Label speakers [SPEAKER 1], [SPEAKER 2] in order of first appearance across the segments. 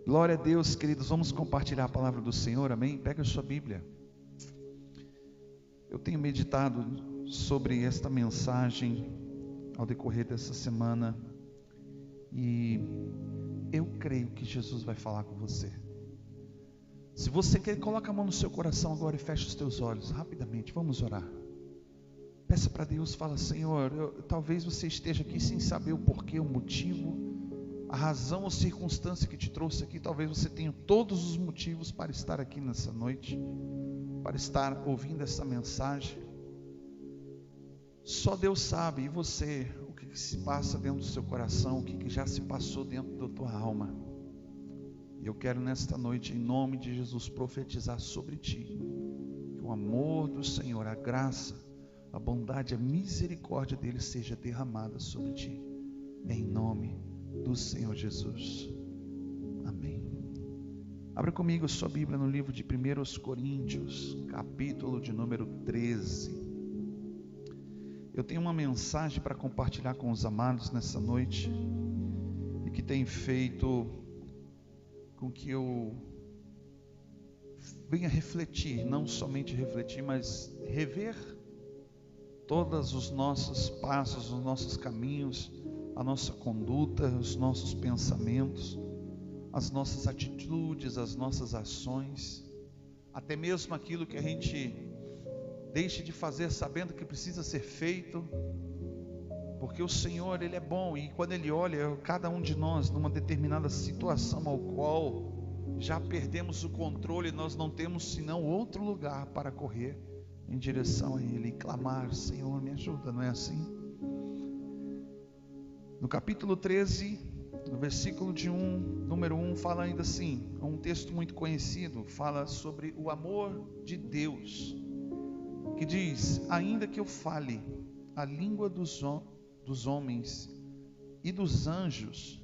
[SPEAKER 1] Glória a Deus, queridos, vamos compartilhar a palavra do Senhor, amém? Pega a sua Bíblia. Eu tenho meditado sobre esta mensagem ao decorrer dessa semana e eu creio que Jesus vai falar com você. Se você quer, coloca a mão no seu coração agora e fecha os teus olhos, rapidamente, vamos orar. Peça para Deus, fala: Senhor, talvez você esteja aqui sem saber o porquê, o motivo, a razão ou circunstância que te trouxe aqui. Talvez você tenha todos os motivos para estar aqui nessa noite, para estar ouvindo essa mensagem. Só Deus sabe, e você, o que se passa dentro do seu coração, o que já se passou dentro da tua alma. E eu quero nesta noite, em nome de Jesus, profetizar sobre ti, que o amor do Senhor, a graça, a bondade, a misericórdia dele seja derramada sobre ti, em nome do Senhor Jesus, amém. Abra comigo a sua Bíblia no livro de 1 Coríntios, capítulo de número 13. Eu tenho uma mensagem para compartilhar com os amados nessa noite, e que tem feito com que eu venha refletir, não somente refletir, mas rever todos os nossos passos, os nossos caminhos, a nossa conduta, os nossos pensamentos, as nossas atitudes, as nossas ações, até mesmo aquilo que a gente deixa de fazer sabendo que precisa ser feito, porque o Senhor, Ele é bom, e quando Ele olha cada um de nós numa determinada situação ao qual já perdemos o controle, nós não temos senão outro lugar para correr em direção a Ele e clamar: Senhor, me ajuda, não é assim? No capítulo 13, no versículo número 1, fala ainda assim, é um texto muito conhecido, fala sobre o amor de Deus, que diz: ainda que eu fale a língua dos homens e dos anjos,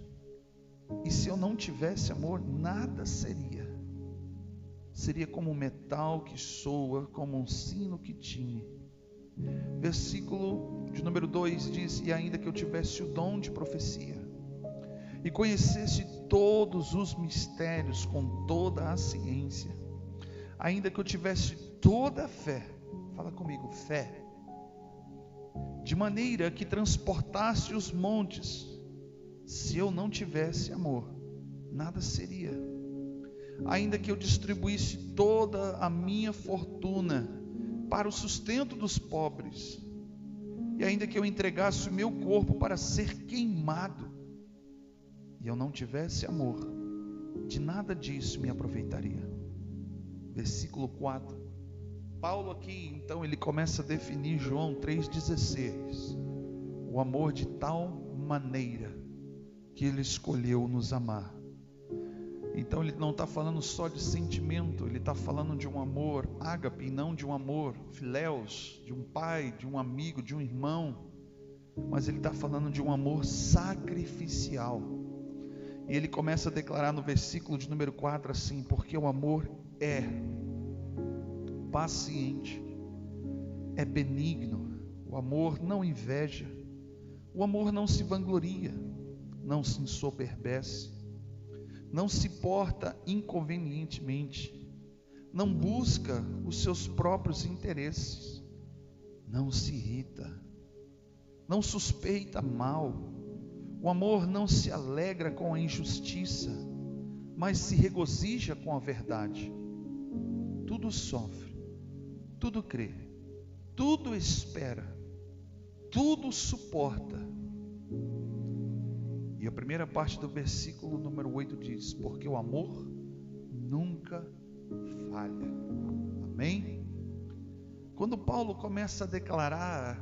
[SPEAKER 1] e se eu não tivesse amor, nada seria. Seria como um metal que soa, como um sino que tine. Versículo de número 2 diz: e ainda que eu tivesse o dom de profecia, e conhecesse todos os mistérios com toda a ciência, ainda que eu tivesse toda a fé, fala comigo, fé, de maneira que transportasse os montes, se eu não tivesse amor, nada seria. Ainda que eu distribuísse toda a minha fortuna para o sustento dos pobres, e ainda que eu entregasse o meu corpo para ser queimado, e eu não tivesse amor, de nada disso me aproveitaria. Versículo 4, Paulo aqui então ele começa a definir João 3,16, o amor de tal maneira que ele escolheu nos amar. Então ele não está falando só de sentimento, ele está falando de um amor ágape, e não de um amor filéus, de um pai, de um amigo, de um irmão, mas ele está falando de um amor sacrificial. E ele começa a declarar no versículo de número 4 assim: porque o amor é paciente, é benigno, o amor não inveja, o amor não se vangloria, não se ensoberbece, não se porta inconvenientemente, não busca os seus próprios interesses, não se irrita, não suspeita mal. O amor não se alegra com a injustiça, mas se regozija com a verdade. Tudo sofre, tudo crê, tudo espera, tudo suporta. E a primeira parte do versículo número 8 diz: porque o amor nunca falha. Amém? Quando Paulo começa a declarar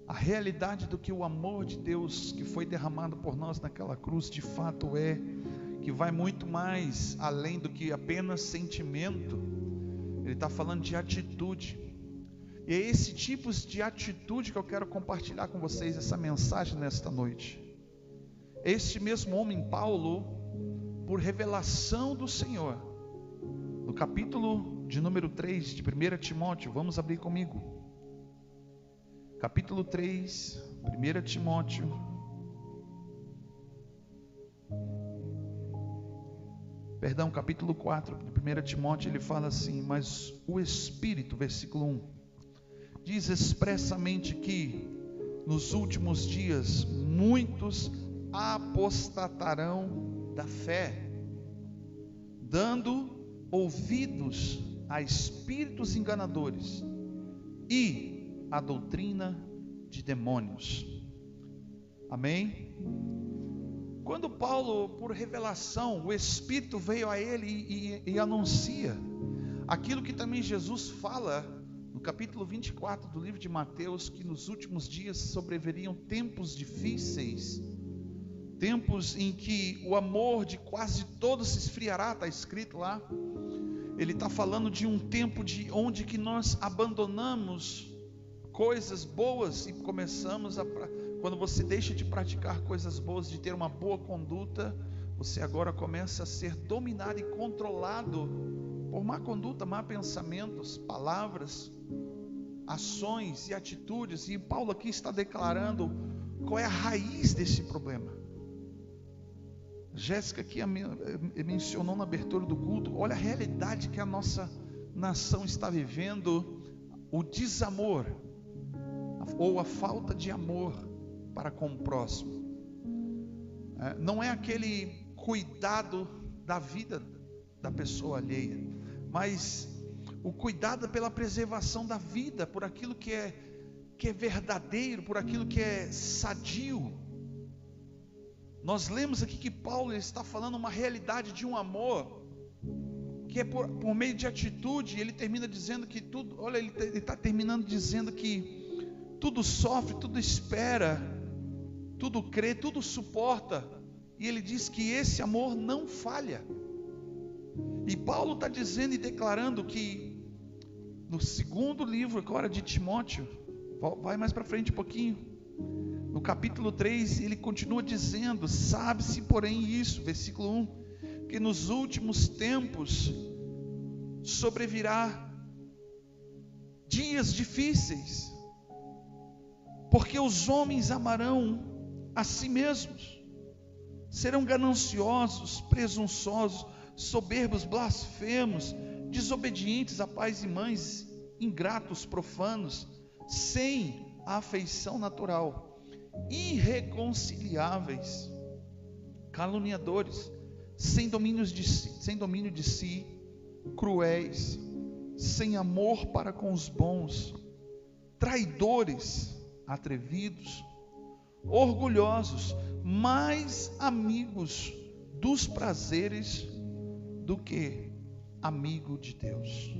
[SPEAKER 1] a realidade do que o amor de Deus que foi derramado por nós naquela cruz de fato é, que vai muito mais além do que apenas sentimento, ele está falando de atitude. E é esse tipo de atitude que eu quero compartilhar com vocês essa mensagem nesta noite. Este mesmo homem Paulo, por revelação do Senhor, no capítulo de número 3 de 1 Timóteo, vamos abrir comigo, capítulo 3, 1 Timóteo, capítulo 4 de 1 Timóteo, ele fala assim: mas o Espírito, versículo 1, diz expressamente que nos últimos dias muitos apostatarão da fé, dando ouvidos a espíritos enganadores e a doutrina de demônios. Amém? Quando Paulo, por revelação, o Espírito veio a ele e anuncia aquilo que também Jesus fala no capítulo 24 do livro de Mateus, que nos últimos dias sobreviriam tempos difíceis, tempos em que o amor de quase todos se esfriará, está escrito lá. Ele está falando de um tempo onde que nós abandonamos coisas boas e começamos quando você deixa de praticar coisas boas, de ter uma boa conduta, você agora começa a ser dominado e controlado por má conduta, má pensamentos, palavras, ações e atitudes. E Paulo aqui está declarando qual é a raiz desse problema. Jéssica aqui mencionou na abertura do culto, olha a realidade que a nossa nação está vivendo, o desamor, ou a falta de amor para com o próximo. Não é aquele cuidado da vida da pessoa alheia, mas o cuidado pela preservação da vida, por aquilo que é verdadeiro, por aquilo que é sadio. Nós lemos aqui que Paulo está falando uma realidade de um amor que é por meio de atitude. Ele termina dizendo que tudo, olha, ele está terminando dizendo que tudo sofre, tudo espera, tudo crê, tudo suporta. E ele diz que esse amor não falha. E Paulo está dizendo e declarando que no segundo livro agora de Timóteo, vai mais para frente um pouquinho, no capítulo 3, ele continua dizendo: sabe-se porém isso, versículo 1, que nos últimos tempos sobrevirá dias difíceis, porque os homens amarão a si mesmos, serão gananciosos, presunçosos, soberbos, blasfemos, desobedientes a pais e mães, ingratos, profanos, sem a afeição natural, irreconciliáveis, caluniadores, sem domínio de si, cruéis, sem amor para com os bons, traidores, atrevidos, orgulhosos, mais amigos dos prazeres do que amigo de Deus.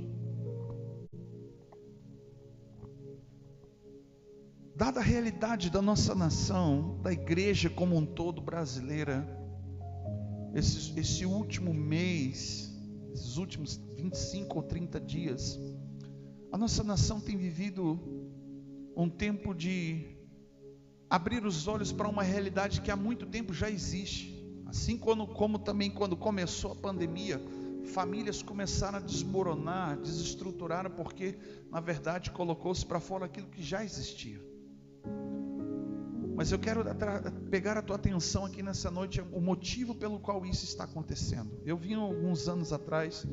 [SPEAKER 1] Dada a realidade da nossa nação, da igreja como um todo brasileira, esse último mês, esses últimos 25 ou 30 dias, a nossa nação tem vivido um tempo de abrir os olhos para uma realidade que há muito tempo já existe. Assim como também quando começou a pandemia, famílias começaram a desmoronar, desestruturaram, porque na verdade colocou-se para fora aquilo que já existia. Mas eu quero pegar a tua atenção aqui nessa noite, o motivo pelo qual isso está acontecendo. Eu vi alguns anos atrás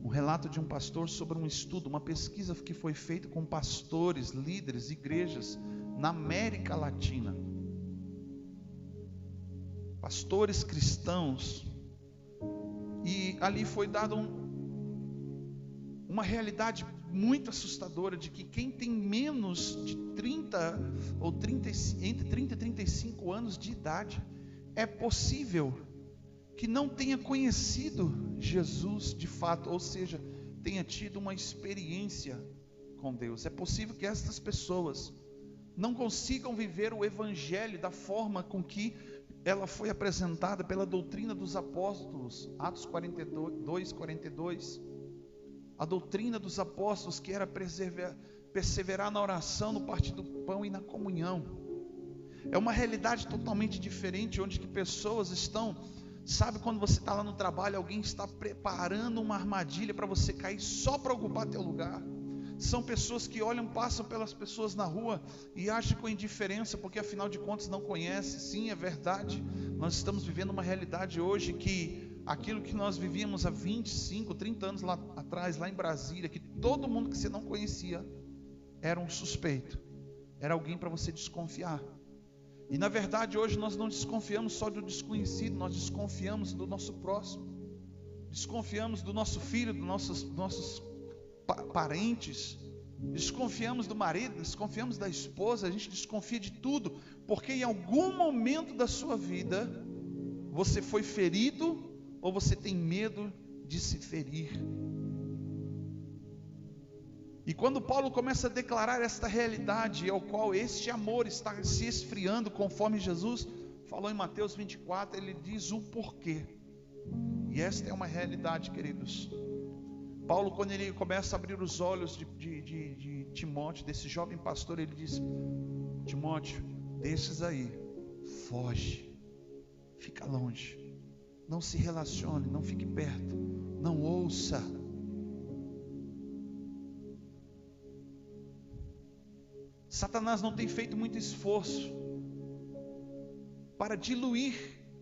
[SPEAKER 1] um relato de um pastor sobre um estudo, uma pesquisa que foi feita com pastores, líderes, igrejas na América Latina. Pastores cristãos. E ali foi dado uma realidade muito assustadora de que quem tem menos de 30 ou entre 30 e 35 anos de idade, é possível que não tenha conhecido Jesus de fato, ou seja, tenha tido uma experiência com Deus. É possível que essas pessoas não consigam viver o evangelho da forma com que ela foi apresentada pela doutrina dos apóstolos, Atos 42. A doutrina dos apóstolos, que era perseverar na oração, no partir do pão e na comunhão. É uma realidade totalmente diferente, onde que pessoas estão, sabe, quando você está lá no trabalho, alguém está preparando uma armadilha para você cair só para ocupar teu lugar. São pessoas que passam pelas pessoas na rua e agem com indiferença, porque afinal de contas não conhecem. Sim, é verdade, nós estamos vivendo uma realidade hoje que aquilo que nós vivíamos há 25, 30 anos lá atrás, lá em Brasília, que todo mundo que você não conhecia era um suspeito, era alguém para você desconfiar. E na verdade hoje nós não desconfiamos só do desconhecido, nós desconfiamos do nosso próximo, desconfiamos do nosso filho, dos nossos parentes, desconfiamos do marido, desconfiamos da esposa, a gente desconfia de tudo, porque em algum momento da sua vida você foi ferido, ou você tem medo de se ferir. E quando Paulo começa a declarar esta realidade, ao qual este amor está se esfriando, conforme Jesus falou em Mateus 24, ele diz o porquê. E esta é uma realidade, queridos. Paulo, quando ele começa a abrir os olhos de Timóteo, desse jovem pastor, ele diz: Timóteo, desses aí, foge, fica longe, não se relacione, não fique perto, não ouça. Satanás não tem feito muito esforço para diluir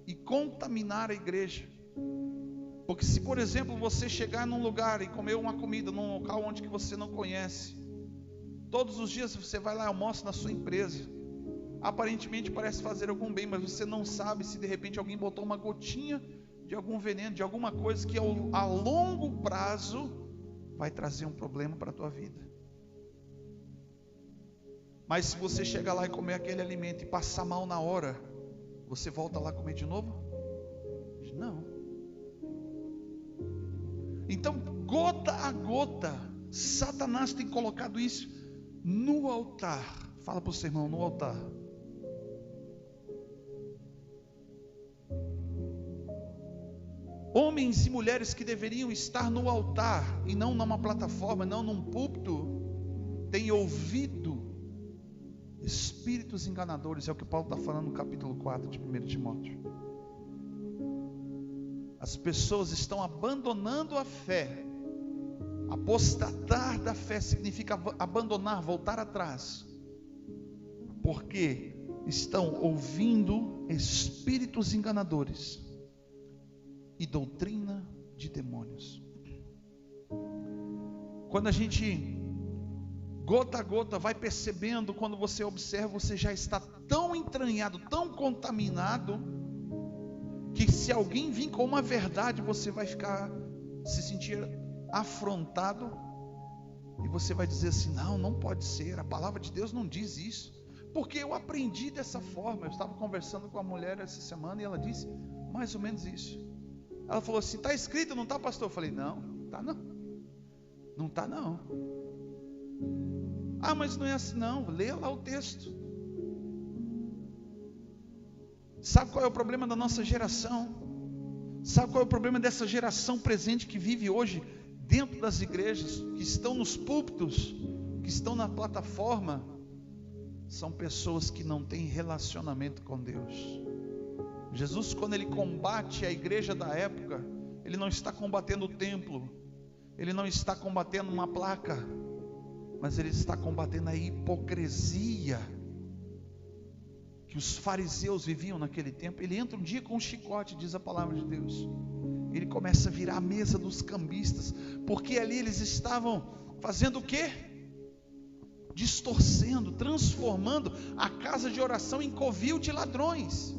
[SPEAKER 1] e contaminar a igreja. Porque se, por exemplo, você chegar num lugar e comer uma comida num local onde que você não conhece, todos os dias você vai lá e almoça na sua empresa, aparentemente parece fazer algum bem, mas você não sabe se de repente alguém botou uma gotinha de algum veneno, de alguma coisa que a longo prazo vai trazer um problema para a tua vida. Mas se você chegar lá e comer aquele alimento e passar mal na hora, você volta lá comer de novo? Não. Então, gota a gota, Satanás tem colocado isso no altar. Fala para o seu irmão, no altar. Homens e mulheres que deveriam estar no altar e não numa plataforma, não num púlpito, têm ouvido espíritos enganadores. É o que Paulo está falando no capítulo 4 de 1 Timóteo. As pessoas estão abandonando a fé. Apostatar da fé significa abandonar, voltar atrás, porque estão ouvindo espíritos enganadores e doutrina de demônios. Quando a gente gota a gota vai percebendo, quando você observa, você já está tão entranhado, tão contaminado, que se alguém vir com uma verdade, você vai se sentir afrontado, e você vai dizer assim: não pode ser, a palavra de Deus não diz isso, porque eu aprendi dessa forma. Eu estava conversando com a mulher essa semana, e ela disse mais ou menos isso. Ela falou assim: está escrito, não está, pastor? Eu falei: não está não. Ah, mas não é assim não, leia lá o texto. Sabe qual é o problema da nossa geração? Sabe qual é o problema dessa geração presente que vive hoje dentro das igrejas, que estão nos púlpitos, que estão na plataforma? São pessoas que não têm relacionamento com Deus. Jesus, quando ele combate a igreja da época, ele não está combatendo o templo, ele não está combatendo uma placa, mas ele está combatendo a hipocrisia que os fariseus viviam naquele tempo. Ele entra um dia com um chicote, diz a palavra de Deus. Ele começa a virar a mesa dos cambistas, porque ali eles estavam fazendo o quê? Distorcendo, transformando a casa de oração em covil de ladrões.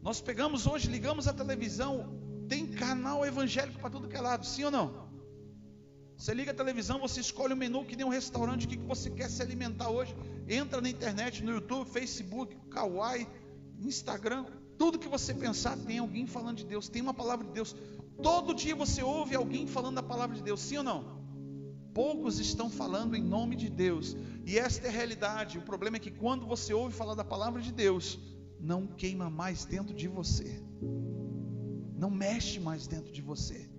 [SPEAKER 1] Nós pegamos hoje, ligamos a televisão, tem canal evangélico para tudo que é lado, sim ou não? Você liga a televisão, você escolhe o menu que nem um restaurante, o que você quer se alimentar hoje. Entra na internet, no YouTube, Facebook, Kawaii, Instagram, tudo que você pensar tem alguém falando de Deus, tem uma palavra de Deus. Todo dia você ouve alguém falando da palavra de Deus, sim ou não? Poucos estão falando em nome de Deus, e esta é a realidade. O problema é que quando você ouve falar da palavra de Deus, não queima mais dentro de você, não mexe mais dentro de você.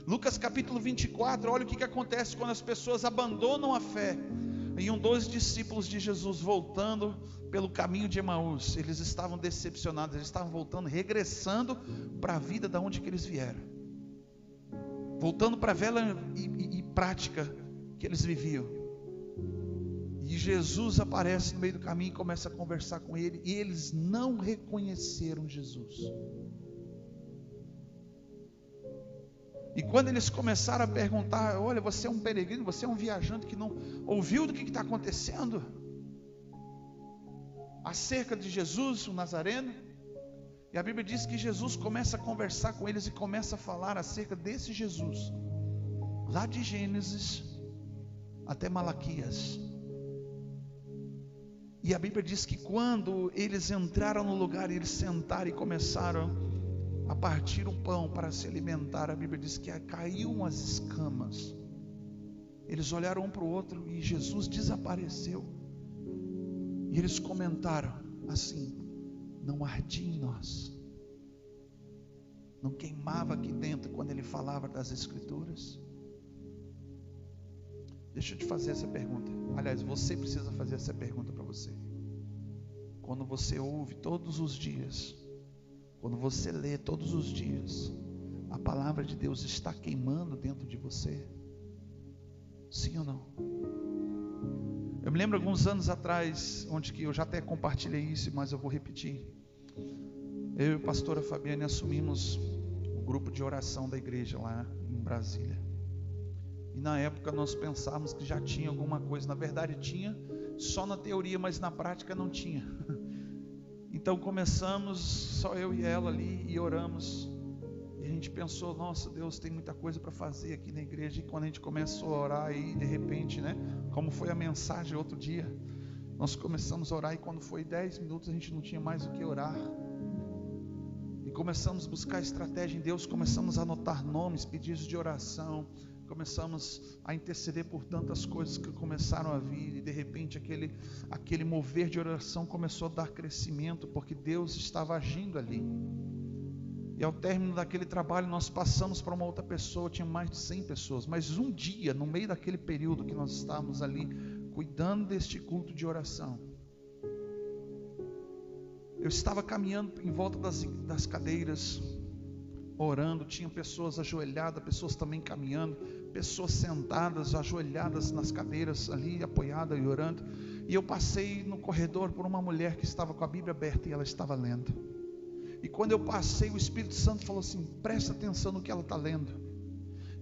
[SPEAKER 1] Lucas capítulo 24, olha o que acontece quando as pessoas abandonam a fé. E dois discípulos de Jesus voltando pelo caminho de Emaús, eles estavam decepcionados, eles estavam voltando, regressando para a vida da onde que eles vieram, voltando para a velha e prática que eles viviam. E Jesus aparece no meio do caminho e começa a conversar com ele, e eles não reconheceram Jesus. E quando eles começaram a perguntar: olha, você é um peregrino, você é um viajante que não ouviu do que está acontecendo acerca de Jesus, o Nazareno? E a Bíblia diz que Jesus começa a conversar com eles e começa a falar acerca desse Jesus, lá de Gênesis até Malaquias. E a Bíblia diz que quando eles entraram no lugar, eles sentaram e começaram a partir o pão para se alimentar, a Bíblia diz que caíam as escamas. Eles olharam um para o outro e Jesus desapareceu. E eles comentaram assim: não ardia em nós, não queimava aqui dentro quando ele falava das Escrituras? Deixa eu te fazer essa pergunta. Aliás, você precisa fazer essa pergunta para você. Quando você ouve todos os dias, quando você lê todos os dias, a palavra de Deus está queimando dentro de você? Sim ou não? Eu me lembro alguns anos atrás, onde que eu já até compartilhei isso, mas eu vou repetir. Eu e a pastora Fabiane assumimos o grupo de oração da igreja lá em Brasília. E na época nós pensávamos que já tinha alguma coisa. Na verdade tinha, só na teoria, mas na prática não tinha. Então começamos, só eu e ela ali, e oramos. E a gente pensou: nossa, Deus, tem muita coisa para fazer aqui na igreja. E quando a gente começou a orar, aí de repente, né, como foi a mensagem outro dia, nós começamos a orar, e quando foi 10 minutos a gente não tinha mais o que orar. E começamos a buscar estratégia em Deus, começamos a anotar nomes, pedidos de oração, começamos a interceder por tantas coisas que começaram a vir, e de repente aquele mover de oração começou a dar crescimento, porque Deus estava agindo ali. E ao término daquele trabalho nós passamos para uma outra pessoa, tinha mais de 100 pessoas, mas um dia, no meio daquele período que nós estávamos ali, cuidando deste culto de oração, eu estava caminhando em volta das cadeiras, orando. Tinha pessoas ajoelhadas, pessoas também caminhando, pessoas sentadas, ajoelhadas nas cadeiras ali, apoiadas e orando. E eu passei no corredor por uma mulher que estava com a Bíblia aberta e ela estava lendo. E quando eu passei, o Espírito Santo falou assim: presta atenção no que ela está lendo.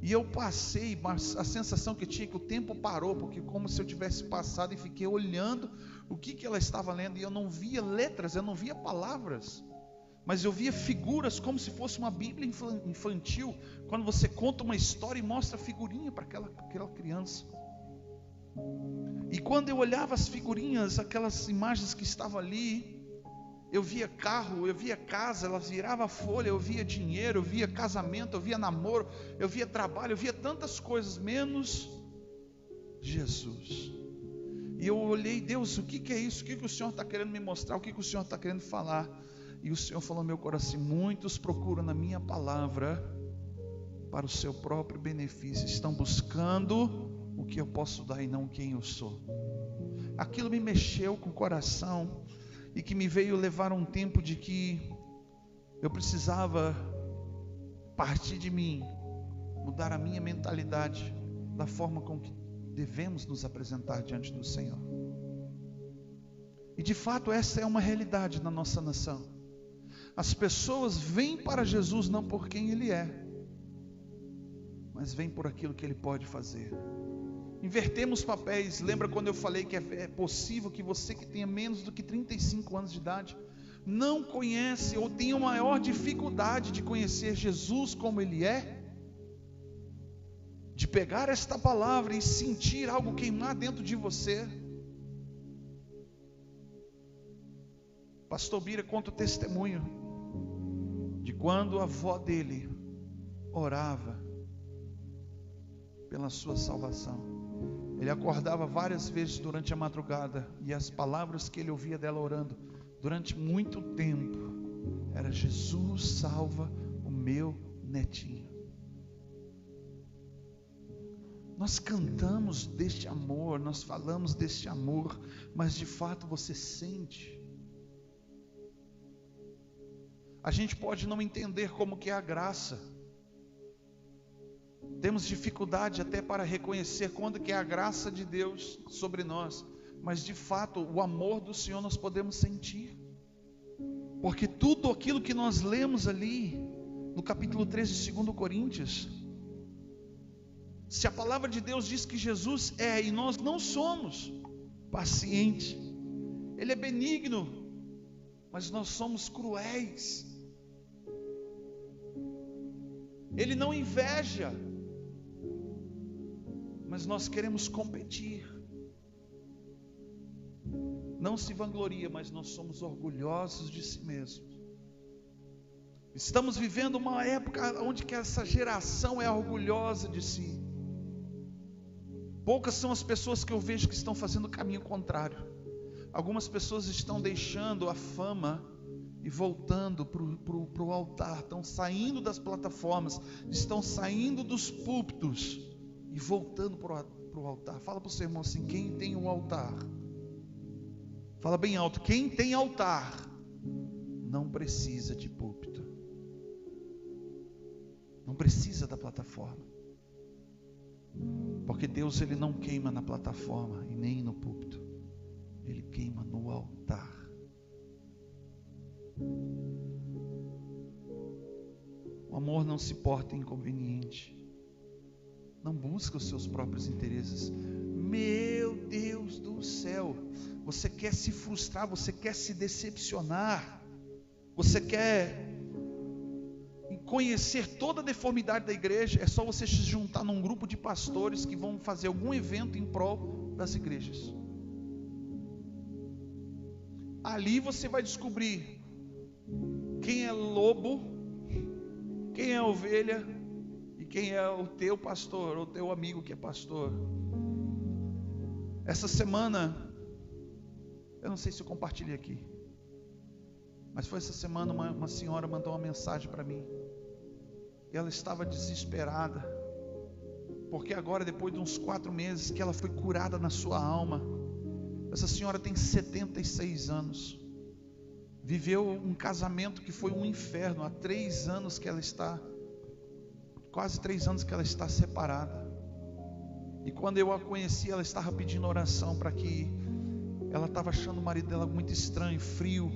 [SPEAKER 1] E eu passei, mas a sensação que tinha é que o tempo parou, porque como se eu tivesse passado e fiquei olhando o que ela estava lendo, e eu não via letras, eu não via palavras, mas eu via figuras, como se fosse uma Bíblia infantil, quando você conta uma história e mostra a figurinha para aquela criança. E quando eu olhava as figurinhas, aquelas imagens que estavam ali, eu via carro, eu via casa, ela virava folha, eu via dinheiro, eu via casamento, eu via namoro, eu via trabalho, eu via tantas coisas, menos Jesus. E eu olhei: Deus, o que é isso? O que o Senhor está querendo me mostrar? O que o Senhor está querendo falar? E o Senhor falou no meu coração: muitos procuram na minha palavra para o seu próprio benefício, estão buscando o que eu posso dar e não quem eu sou. Aquilo me mexeu com o coração, e que me veio levar um tempo de que eu precisava partir de mim, mudar a minha mentalidade da forma com que devemos nos apresentar diante do Senhor. E de fato essa é uma realidade na nossa nação. As pessoas vêm para Jesus não por quem Ele é, mas vêm por aquilo que Ele pode fazer. Invertemos papéis. Lembra quando eu falei que é possível que você que tenha menos do que 35 anos de idade não conhece ou tenha maior dificuldade de conhecer Jesus como Ele é? De pegar esta palavra e sentir algo queimar dentro de você. Pastor Bira conta o testemunho de quando a avó dele orava pela sua salvação. Ele acordava várias vezes durante a madrugada, e as palavras que ele ouvia dela orando durante muito tempo era: Jesus, salva o meu netinho. Nós cantamos deste amor, nós falamos deste amor, mas de fato você sente? A gente pode não entender como que é a graça. Temos dificuldade até para reconhecer quando que é a graça de Deus sobre nós, mas de fato o amor do Senhor nós podemos sentir, porque tudo aquilo que nós lemos ali no capítulo 13 de 2 Coríntios, Se a palavra de Deus diz que Jesus é, e nós não somos, paciente, Ele é benigno, mas nós somos cruéis. Ele não inveja, mas nós queremos competir. Não se vangloria, mas nós somos orgulhosos de si mesmos. Estamos vivendo uma época onde que essa geração é orgulhosa de si. Poucas são as pessoas que eu vejo que estão fazendo o caminho contrário. Algumas pessoas estão deixando a fama e voltando para o altar, estão saindo das plataformas, estão saindo dos púlpitos e voltando para o altar. Fala para o seu irmão assim: quem tem um altar? Fala bem alto: quem tem altar não precisa de púlpito, não precisa da plataforma. Porque Deus, Ele não queima na plataforma e nem no púlpito, Ele queima no altar. O amor não se porta inconveniente, não busca os seus próprios interesses. Meu Deus do céu, você quer se frustrar, você quer se decepcionar, você quer conhecer toda a deformidade da igreja, é só você se juntar num grupo de pastores que vão fazer algum evento em prol das igrejas. Ali você vai descobrir quem é lobo, quem é ovelha e quem é o teu pastor, ou o teu amigo que é pastor. Essa semana, eu não sei se eu compartilhei aqui, mas foi essa semana uma senhora mandou uma mensagem para mim. E ela estava desesperada, porque agora, depois de uns 4 meses que ela foi curada na sua alma. Essa senhora tem 76 anos, viveu um casamento que foi um inferno. Há 3 anos que ela está, quase 3 anos que ela está separada. E quando eu a conheci, ela estava pedindo oração para que, ela estava achando o marido dela muito estranho, frio,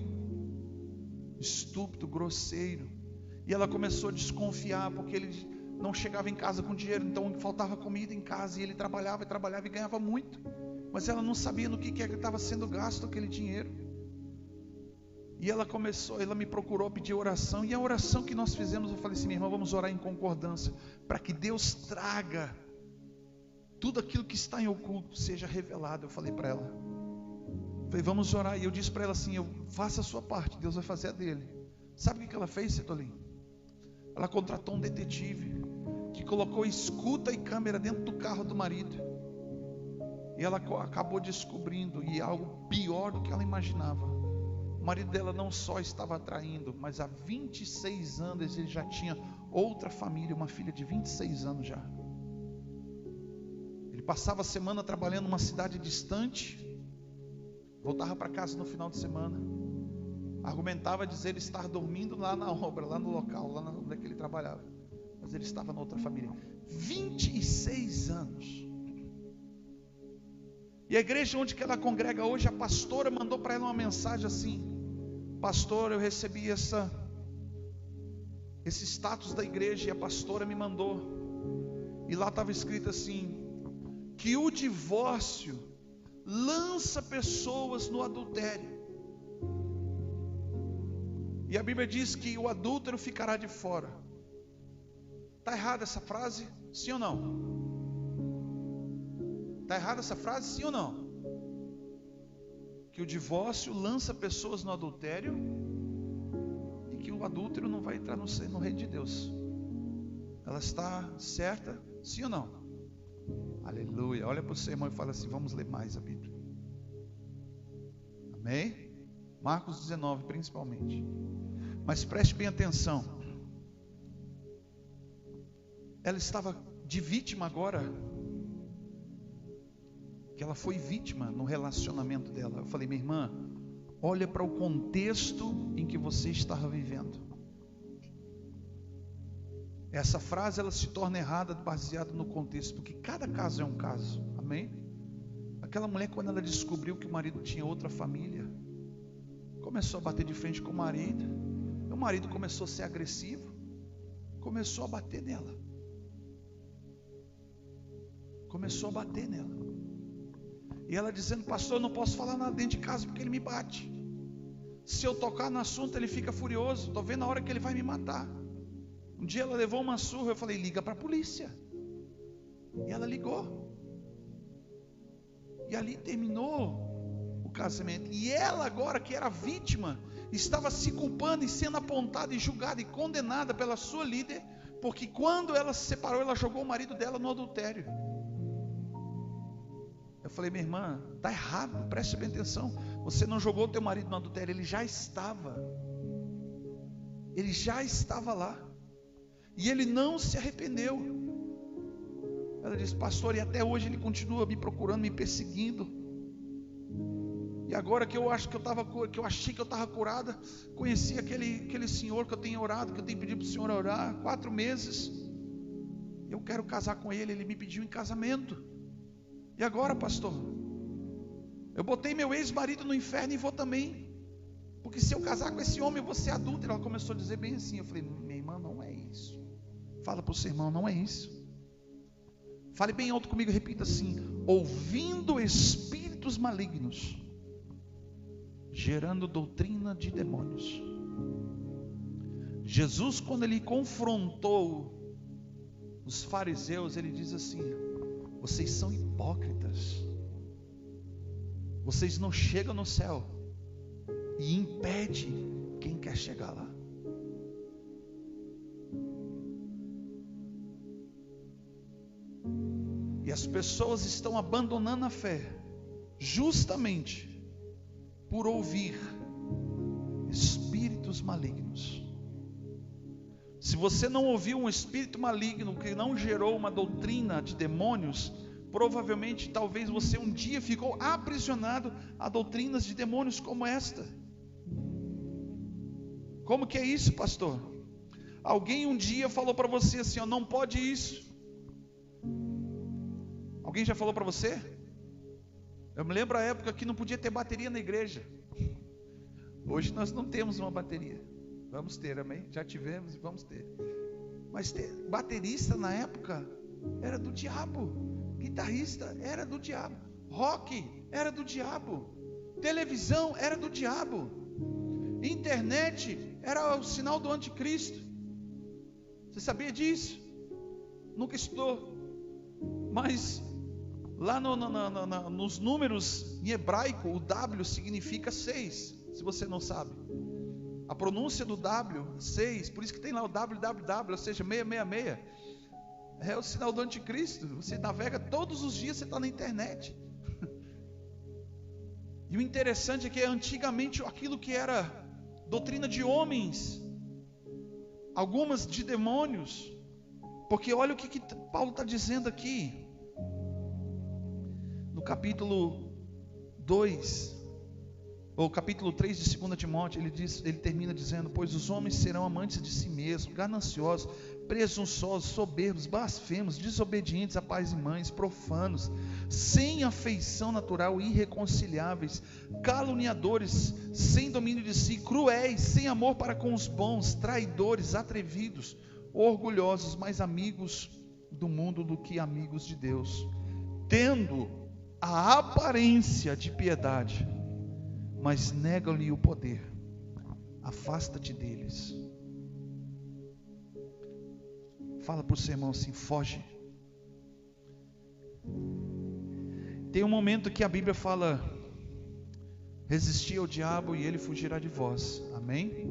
[SPEAKER 1] estúpido, grosseiro. E ela começou a desconfiar, porque ele não chegava em casa com dinheiro, então faltava comida em casa, e ele trabalhava e ganhava muito, mas ela não sabia no que estava sendo gasto aquele dinheiro. E ela me procurou pedir oração, e a oração que nós fizemos, eu falei assim: minha irmã, vamos orar em concordância, para que Deus traga tudo aquilo que está em oculto, seja revelado. Eu falei para ela, vamos orar, e eu disse para ela assim: faça a sua parte, Deus vai fazer a dele. Sabe o que ela fez, Cetolim? Ela contratou um detetive que colocou escuta e câmera dentro do carro do marido, e ela acabou descobrindo, e algo pior do que ela imaginava. O marido dela não só estava traindo, mas há 26 anos ele já tinha outra família, uma filha de 26 anos já. Ele passava a semana trabalhando numa cidade distante, voltava para casa no final de semana, argumentava dizer estar dormindo lá na obra, lá no local, lá onde é que ele trabalhava, mas ele estava na outra família. 26 anos. E a igreja onde que ela congrega hoje, a pastora mandou para ela uma mensagem assim: pastor, eu recebi esse status da igreja, e a pastora me mandou, e lá estava escrito assim, que o divórcio lança pessoas no adultério. E a Bíblia diz que o adúltero ficará de fora. Está errada essa frase? Sim ou não? Está errada essa frase? Sim ou não? Que o divórcio lança pessoas no adultério, e que o adúltero não vai entrar no reino de Deus. Ela está certa? Sim ou não? Aleluia. Olha para o seu irmão e fala assim: vamos ler mais a Bíblia. Amém? Marcos 19 principalmente. Mas preste bem atenção. Ela estava de vítima agora, que ela foi vítima no relacionamento dela. Eu falei: minha irmã, olha para o contexto em que você estava vivendo. Essa frase ela se torna errada baseada no contexto, porque cada caso é um caso. Amém? Aquela mulher, quando ela descobriu que o marido tinha outra família, começou a bater de frente com o marido. O marido começou a ser agressivo, começou a bater nela. começou a bater nela. E ela dizendo: pastor, eu não posso falar nada dentro de casa porque ele me bate. Se eu tocar no assunto ele fica furioso. Estou vendo a hora que ele vai me matar. Um dia ela levou uma surra, eu falei: liga para a polícia. E ela ligou. E ali terminou o casamento. E ela agora, que era vítima, estava se culpando e sendo apontada e julgada e condenada pela sua líder, porque quando ela se separou, ela jogou o marido dela no adultério. Eu falei: minha irmã, está errado, preste bem atenção. Você não jogou o teu marido no adultério, ele já estava lá, e ele não se arrependeu. Ela disse: pastor, e até hoje ele continua me procurando, me perseguindo. E agora que eu achei que eu estava curada, conheci aquele senhor que eu tenho orado, que eu tenho pedido para o senhor orar 4 meses. Eu quero casar com ele, ele me pediu em casamento. E agora, pastor, eu botei meu ex-marido no inferno e vou também, porque se eu casar com esse homem eu vou ser adúltera. Ela começou a dizer bem assim. Eu falei: minha irmã, não é isso. Fala para o seu irmão: não é isso. Fale bem alto comigo, repita assim: ouvindo espíritos malignos, gerando doutrina de demônios. Jesus, quando ele confrontou os fariseus, ele diz assim: vocês são hipócritas, vocês não chegam no céu e impede quem quer chegar lá. E as pessoas estão abandonando a fé justamente por ouvir espíritos malignos. Se você não ouviu um espírito maligno que não gerou uma doutrina de demônios, provavelmente, talvez você um dia ficou aprisionado a doutrinas de demônios como esta. Como que é isso, pastor? Alguém um dia falou para você assim: ó, não pode isso. Alguém já falou para você? Eu me lembro a época que não podia ter bateria na igreja. Hoje nós não temos uma bateria. Vamos ter, amém? Já tivemos e vamos ter. Mas baterista na época era do diabo. Guitarrista era do diabo. Rock era do diabo. Televisão era do diabo. Internet era o sinal do anticristo. Você sabia disso? Nunca estudou. Mas lá nos números em hebraico, o W significa 6. Se você não sabe, a pronúncia do W, 6, por isso que tem lá o www, ou seja, 666, é o sinal do anticristo. Você navega todos os dias, você está na internet. E o interessante é que antigamente aquilo que era doutrina de homens, algumas de demônios, porque olha o que Paulo está dizendo aqui, no capítulo 2, ou capítulo 3 de 2 Timóteo, ele termina dizendo: pois os homens serão amantes de si mesmos, gananciosos, presunçosos, soberbos, blasfemos, desobedientes a pais e mães, profanos, sem afeição natural, irreconciliáveis, caluniadores, sem domínio de si, cruéis, sem amor para com os bons, traidores, atrevidos, orgulhosos, mais amigos do mundo do que amigos de Deus, tendo a aparência de piedade, mas negam-lhe o poder. Afasta-te deles. Fala para o seu irmão assim: foge. Tem um momento que a Bíblia fala: resistir ao diabo e ele fugirá de vós. Amém?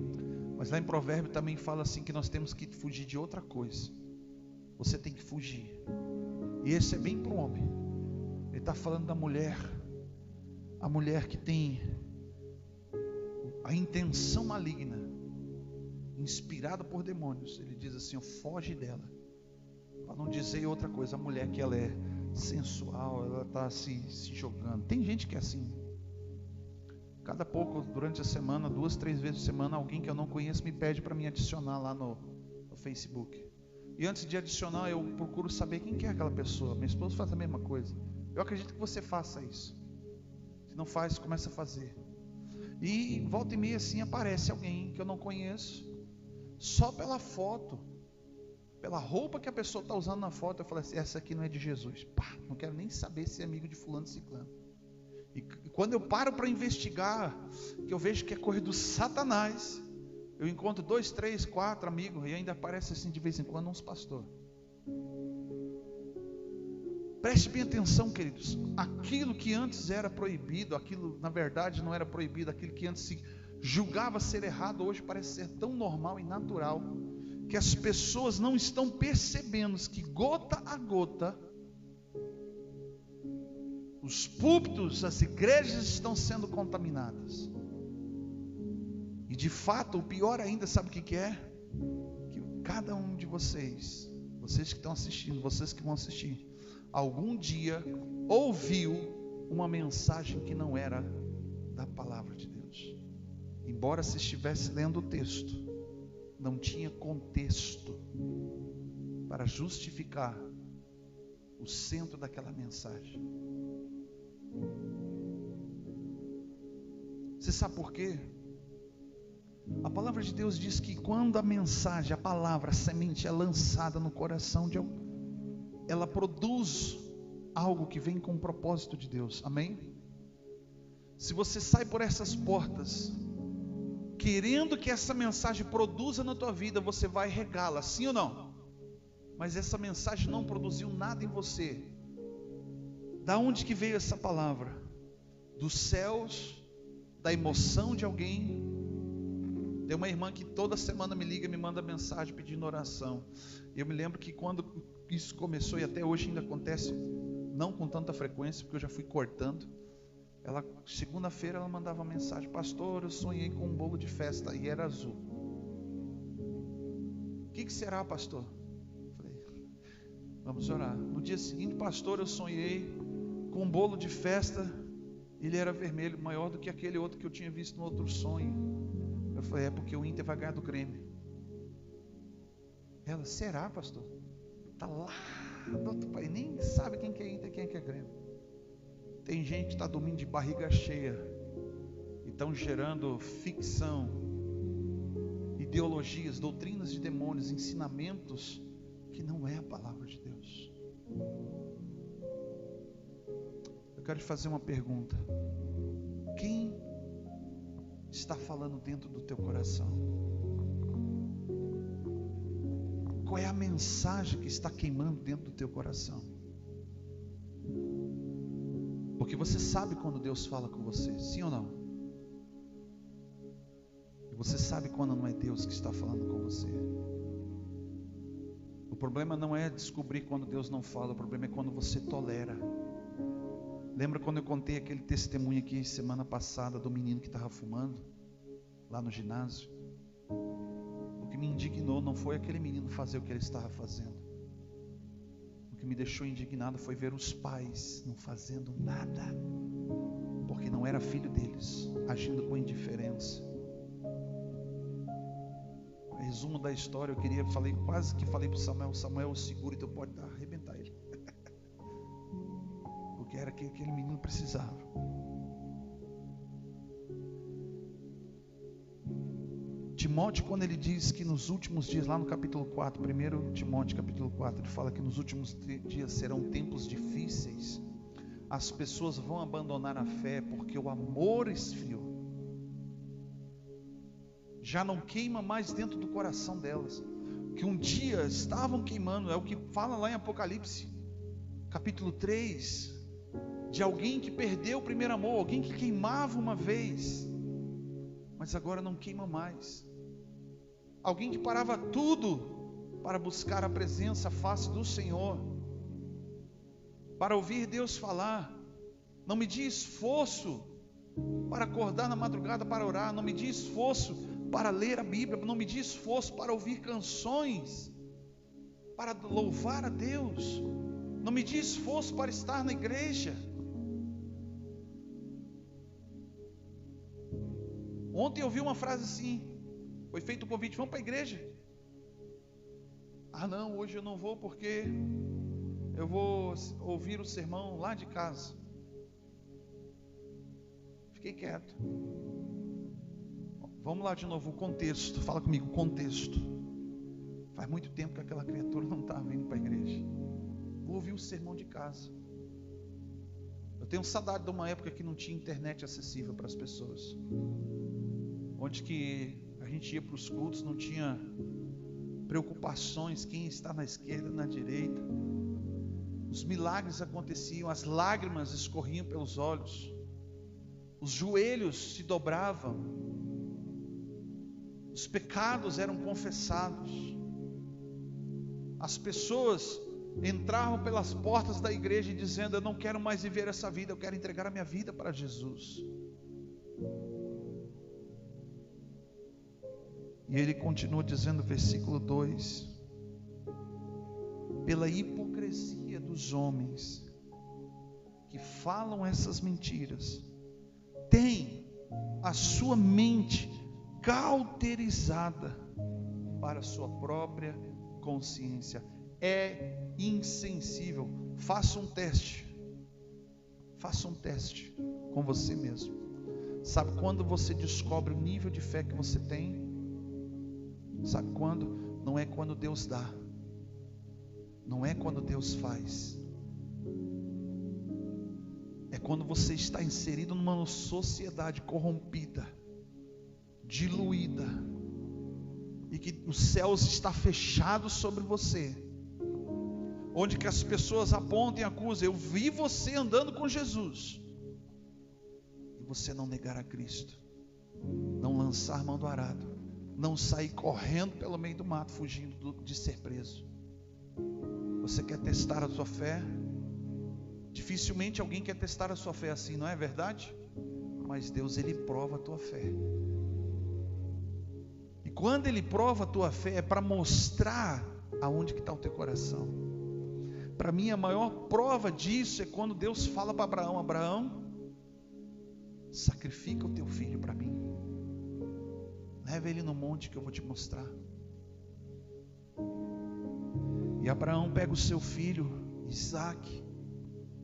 [SPEAKER 1] Mas lá em Provérbio também fala assim que nós temos que fugir de outra coisa. Você tem que fugir. E esse é bem para o homem. Ele está falando da mulher. A mulher que tem a intenção maligna, inspirada por demônios. Ele diz assim: foge dela. Para não dizer outra coisa, a mulher que ela é sensual, ela está se jogando. Tem gente que é assim. Cada pouco, durante a semana, 2, 3 vezes por semana, alguém que eu não conheço me pede para me adicionar lá no Facebook. E antes de adicionar, eu procuro saber quem que é aquela pessoa. Minha esposa faz a mesma coisa. Eu acredito que você faça isso. Se não faz, começa a fazer. E volta e meia assim aparece alguém que eu não conheço, só pela foto. pela roupa que a pessoa está usando na foto, eu falei assim, essa aqui não é de Jesus. Pá, não quero nem saber se é amigo de fulano e ciclano. E quando eu paro para investigar, que eu vejo que é coisa do Satanás, eu encontro 2, 3, 4 amigos, e ainda aparece assim de vez em quando uns pastores. Preste bem atenção, queridos. Aquilo que antes era proibido, aquilo na verdade não era proibido, aquilo que antes se julgava ser errado, hoje parece ser tão normal e natural, que as pessoas não estão percebendo que gota a gota, os púlpitos, as igrejas estão sendo contaminadas. E de fato, o pior ainda, sabe o que é? Que cada um de vocês que estão assistindo, vocês que vão assistir, algum dia ouviu uma mensagem que não era da palavra de Deus. Embora se estivesse lendo o texto, não tinha contexto para justificar o centro daquela mensagem. Você sabe por quê? A palavra de Deus diz que quando a mensagem, a palavra, a semente é lançada no coração de alguém, ela produz algo que vem com o propósito de Deus. Amém? Se você sai por essas portas querendo que essa mensagem produza na tua vida, você vai regá-la, sim ou não? Mas essa mensagem não produziu nada em você. Da onde que veio essa palavra? Dos céus, da emoção de alguém. Tem uma irmã que toda semana me liga e me manda mensagem pedindo oração. Eu me lembro que quando isso começou, e até hoje ainda acontece, não com tanta frequência, porque eu já fui cortando. Segunda-feira ela mandava uma mensagem: pastor, eu sonhei com um bolo de festa, e era azul. O que será, pastor? Falei, vamos orar. No dia seguinte, pastor, eu sonhei com um bolo de festa, ele era vermelho, maior do que aquele outro que eu tinha visto no outro sonho. Eu falei, é porque o Inter vai ganhar do Grêmio. Ela, será, pastor? Está lá do outro país, nem sabe quem que é Inter e quem que é Grêmio. Tem gente que está dormindo de barriga cheia e estão gerando ficção, ideologias, doutrinas de demônios, ensinamentos que não é a palavra de Deus. Eu quero te fazer uma pergunta. Quem está falando dentro do teu coração? Qual é a mensagem que está queimando dentro do teu coração? Porque você sabe quando Deus fala com você, sim ou não? E você sabe quando não é Deus que está falando com você. O problema não é descobrir quando Deus não fala, o problema é quando você tolera. Lembra quando eu contei aquele testemunho aqui semana passada do menino que estava fumando lá no ginásio? O que me indignou não foi aquele menino fazer o que ele estava fazendo. O que me deixou indignado foi ver os pais não fazendo nada, porque não era filho deles, agindo com indiferença. Resumo da história, quase que falei para o Samuel, segura, então pode arrebentar ele. Porque era o que aquele menino precisava. Timóteo, quando ele diz que nos últimos dias, lá no capítulo 4, 1 Timóteo capítulo 4, ele fala que nos últimos dias serão tempos difíceis. As pessoas vão abandonar a fé porque o amor esfriou. Já não queima mais dentro do coração delas. Que um dia estavam queimando, é o que fala lá em Apocalipse capítulo 3, de alguém que perdeu o primeiro amor, alguém que queimava uma vez, mas agora não queima mais. Alguém que parava tudo para buscar a presença, a face do Senhor, para ouvir Deus falar. Não media esforço para acordar na madrugada para orar, não media esforço para ler a Bíblia, não media esforço para ouvir canções, para louvar a Deus, não media esforço para estar na igreja. Ontem eu ouvi uma frase assim, foi feito o convite, vamos para a igreja. Ah não, hoje eu não vou porque eu vou ouvir o sermão lá de casa. Fiquei quieto. Vamos lá de novo, o contexto, fala comigo, contexto. Faz muito tempo que aquela criatura não está vindo para a igreja. Vou ouvir o sermão de casa. Eu tenho saudade de uma época que não tinha internet acessível para as pessoas. Onde que a gente ia para os cultos, não tinha preocupações, quem está na esquerda, na direita. Os milagres aconteciam, as lágrimas escorriam pelos olhos, os joelhos se dobravam, os pecados eram confessados, as pessoas entravam pelas portas da igreja dizendo: eu não quero mais viver essa vida, eu quero entregar a minha vida para Jesus. E ele continua dizendo, versículo 2: pela hipocrisia dos homens que falam essas mentiras, tem a sua mente cauterizada para a sua própria consciência, é insensível. Faça um teste com você mesmo. Sabe quando você descobre o nível de fé que você tem? Sabe quando? Não é quando Deus dá, não é quando Deus faz, é quando você está inserido numa sociedade corrompida, diluída, e que os céus estão fechados sobre você, onde que as pessoas apontam e acusam: eu vi você andando com Jesus, e você não negar a Cristo, não lançar mão do arado, não sair correndo pelo meio do mato, fugindo de ser preso. Você quer testar a sua fé? Dificilmente alguém quer testar a sua fé assim, não é verdade? Mas Deus, Ele prova a tua fé. E quando Ele prova a tua fé, é para mostrar aonde que está o teu coração. Para mim, a maior prova disso é quando Deus fala para Abraão: Abraão, sacrifica o teu filho para mim, leva ele no monte que eu vou te mostrar. E Abraão pega o seu filho Isaque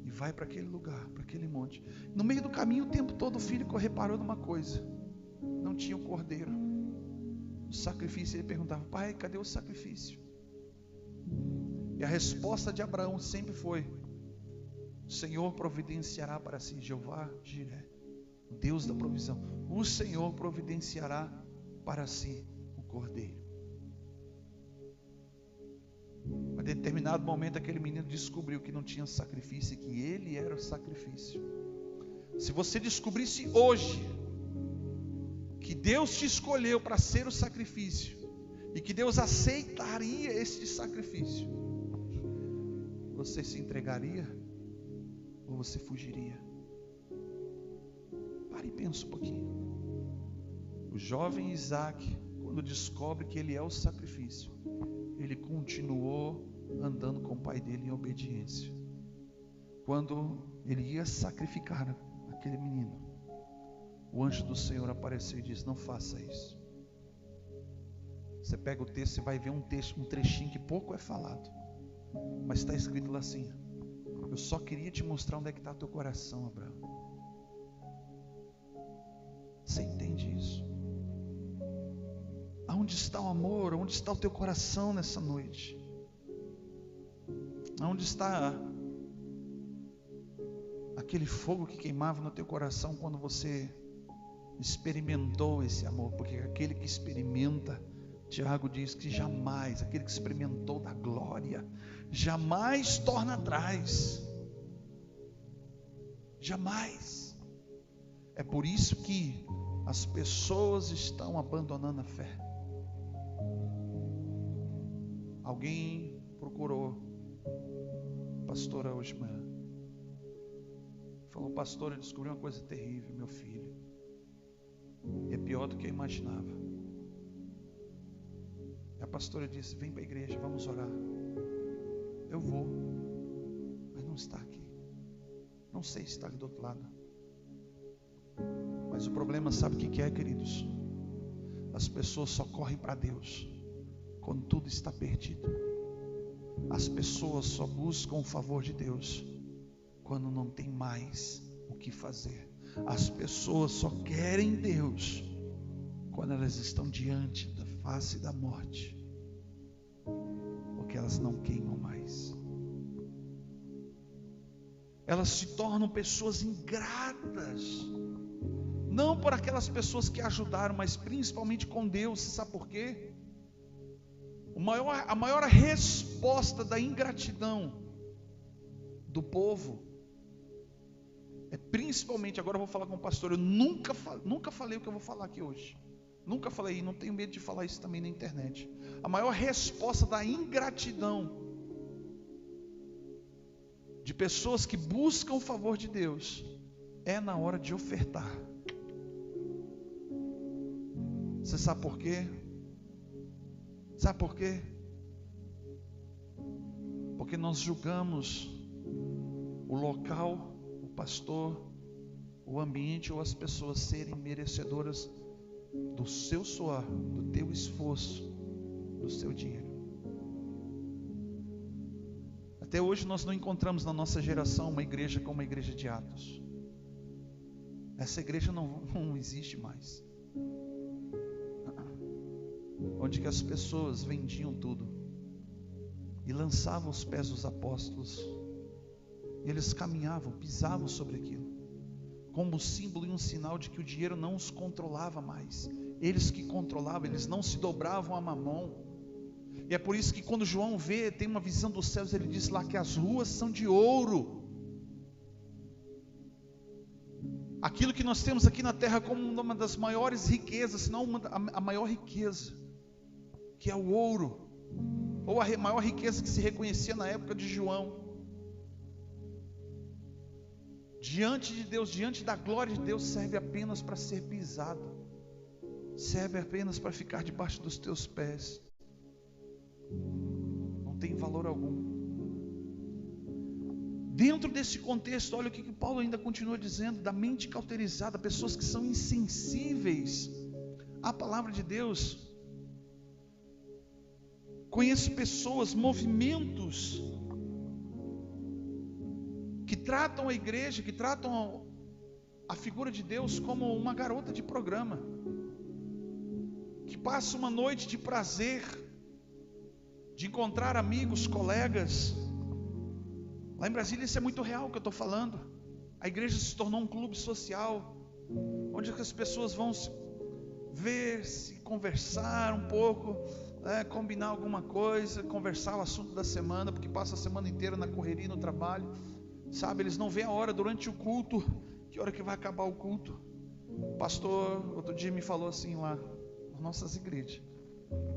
[SPEAKER 1] e vai para aquele lugar, para aquele monte. No meio do caminho, o tempo todo, o filho reparou numa coisa: não tinha o cordeiro, o sacrifício. Ele perguntava: pai, cadê o sacrifício? E a resposta de Abraão sempre foi: o Senhor providenciará para si. Jeová Jiré, o Deus da provisão, o Senhor providenciará para si o cordeiro. A determinado momento, aquele menino descobriu que não tinha sacrifício e que ele era o sacrifício. Se você descobrisse hoje que Deus te escolheu para ser o sacrifício e que Deus aceitaria esse sacrifício, você se entregaria ou você fugiria? Pare e pense um pouquinho. O jovem Isaque, quando descobre que ele é o sacrifício, ele continuou andando com o pai dele em obediência. Quando ele ia sacrificar aquele menino, o anjo do Senhor apareceu e disse: não faça isso. Você pega o texto e vai ver um trechinho que pouco é falado, mas está escrito lá assim: eu só queria te mostrar onde é que está teu coração, Abraão. Você entende isso? Aonde está o amor? Onde está o teu coração nessa noite? Aonde está aquele fogo que queimava no teu coração quando você experimentou esse amor? Porque aquele que experimenta, Tiago diz que jamais, aquele que experimentou da glória, jamais torna atrás. Jamais. É por isso que as pessoas estão abandonando a fé. Alguém procurou a pastora hoje de manhã, falou: pastora, eu descobri uma coisa terrível, meu filho, é pior do que eu imaginava. E a pastora disse: vem para a igreja, vamos orar. Eu vou, mas não está aqui. Não sei se está ali do outro lado. Mas o problema, sabe o que é, queridos? As pessoas só correm para Deus quando tudo está perdido. As pessoas só buscam o favor de Deus quando não tem mais o que fazer. As pessoas só querem Deus quando elas estão diante da face da morte. porque elas não queimam mais. Elas se tornam pessoas ingratas, não por aquelas pessoas que ajudaram, mas principalmente com Deus. Você sabe por quê? A maior resposta da ingratidão do povo é principalmente, agora eu vou falar com o pastor, eu nunca falei o que eu vou falar aqui hoje. Nunca falei, não tenho medo de falar isso também na internet. A maior resposta da ingratidão de pessoas que buscam o favor de Deus é na hora de ofertar. Você sabe por quê? Sabe por quê? Porque nós julgamos o local, o pastor, o ambiente ou as pessoas serem merecedoras do seu suor, do teu esforço, do seu dinheiro. Até hoje nós não encontramos na nossa geração uma igreja como a igreja de Atos. Essa igreja não existe mais. Onde que as pessoas vendiam tudo e lançavam aos pés dos apóstolos, e eles caminhavam, pisavam sobre aquilo, como um símbolo e um sinal de que o dinheiro não os controlava mais. Eles que controlavam, eles não se dobravam a Mamon. E é por isso que quando João vê, tem uma visão dos céus, ele diz lá que as ruas são de ouro. Aquilo que nós temos aqui na terra como uma das maiores riquezas, se não a maior riqueza, que é o ouro, ou a maior riqueza que se reconhecia na época de João. Diante de Deus, diante da glória de Deus, serve apenas para ser pisado, serve apenas para ficar debaixo dos teus pés, não tem valor algum. Dentro desse contexto, olha o que Paulo ainda continua dizendo, da mente cauterizada, pessoas que são insensíveis à palavra de Deus. Conheço pessoas, movimentos, que tratam a igreja, que tratam a figura de Deus como uma garota de programa, que passa uma noite de prazer, de encontrar amigos, colegas. Lá em Brasília isso é muito real o que eu estou falando. A igreja se tornou um clube social, onde as pessoas vão se ver, se conversar um pouco, combinar alguma coisa, conversar o assunto da semana, porque passa a semana inteira na correria, no trabalho, sabe? Eles não veem a hora durante o culto, que hora que vai acabar o culto. O pastor, outro dia me falou assim lá, nas nossas igrejas,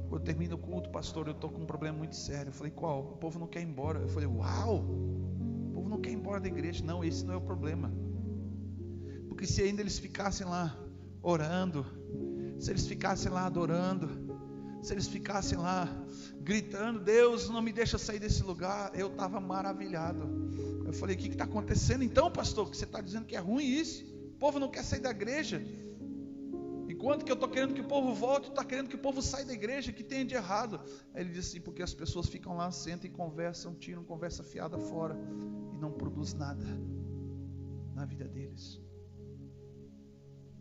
[SPEAKER 1] quando termina o culto, pastor, eu estou com um problema muito sério. Eu falei, qual? O povo não quer ir embora. Eu falei, uau, o povo não quer ir embora da igreja. Não, esse não é o problema, porque se ainda eles ficassem lá orando, se eles ficassem lá adorando, se eles ficassem lá gritando, Deus não me deixa sair desse lugar, eu estava maravilhado. Eu falei, o que está acontecendo então, pastor? Que você está dizendo que é ruim isso? O povo não quer sair da igreja. Enquanto que eu estou querendo que o povo volte, tu está querendo que o povo saia da igreja, que tem de errado? Aí ele disse assim, porque as pessoas ficam lá, sentam e conversam, tiram conversa fiada fora e não produz nada na vida deles.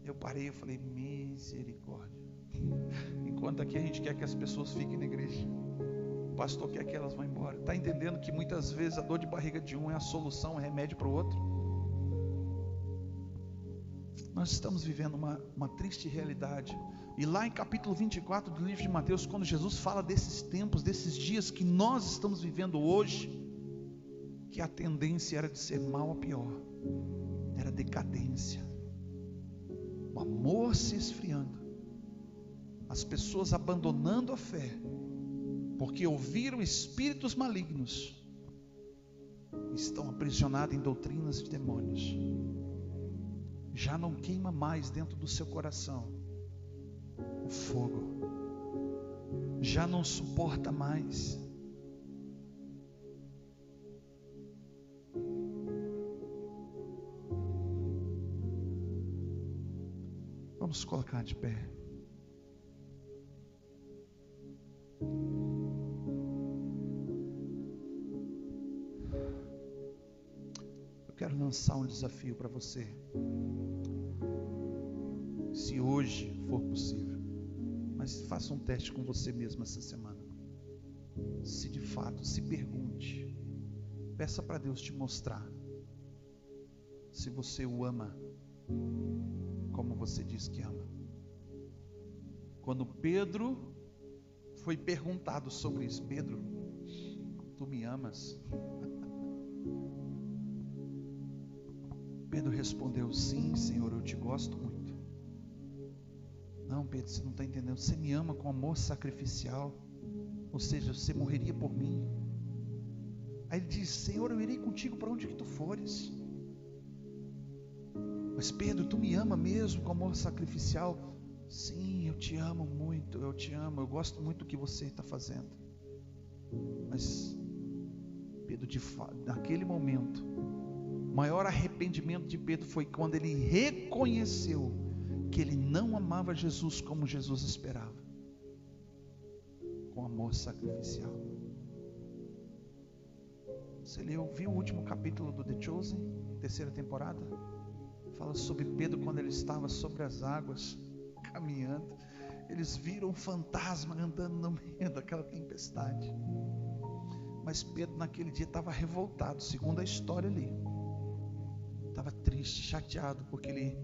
[SPEAKER 1] Eu parei, eu falei, misericórdia. Enquanto aqui a gente quer que as pessoas fiquem na igreja, o pastor quer que elas vão embora. Está entendendo que muitas vezes a dor de barriga de um é a solução, é remédio para o outro? Nós estamos vivendo uma triste realidade. E lá em capítulo 24 do livro de Mateus, quando Jesus fala desses tempos, desses dias que nós estamos vivendo hoje, que a tendência era de ser mal a pior, era decadência, o amor se esfriando, as pessoas abandonando a fé, porque ouviram espíritos malignos, estão aprisionados em doutrinas de demônios. Já não queima mais dentro do seu coração o fogo, já não suporta mais. Vamos colocar de pé. Eu quero lançar um desafio para você. Se hoje for possível, mas faça um teste com você mesmo essa semana. se de fato, se pergunte, peça para Deus te mostrar se você o ama como você diz que ama. Quando Pedro foi perguntado sobre isso: Pedro, tu me amas? Pedro respondeu: sim, Senhor, eu te gosto muito. Não, Pedro, você não está entendendo. Você me ama com amor sacrificial, ou seja, você morreria por mim. Aí ele diz: Senhor, eu irei contigo para onde que tu fores. Mas Pedro, tu me ama mesmo com amor sacrificial? Sim, eu te amo muito, eu te amo, eu gosto muito do que você está fazendo. Mas Pedro, naquele momento, o maior arrependimento de Pedro foi quando ele reconheceu que ele não amava Jesus como Jesus esperava, com amor sacrificial. Você viu o último capítulo do The Chosen, terceira temporada? Fala sobre Pedro quando ele estava sobre as águas, caminhando. Eles viram um fantasma andando no meio daquela tempestade. Mas Pedro naquele dia estava revoltado, segundo a história ali. Estava triste, chateado, porque ele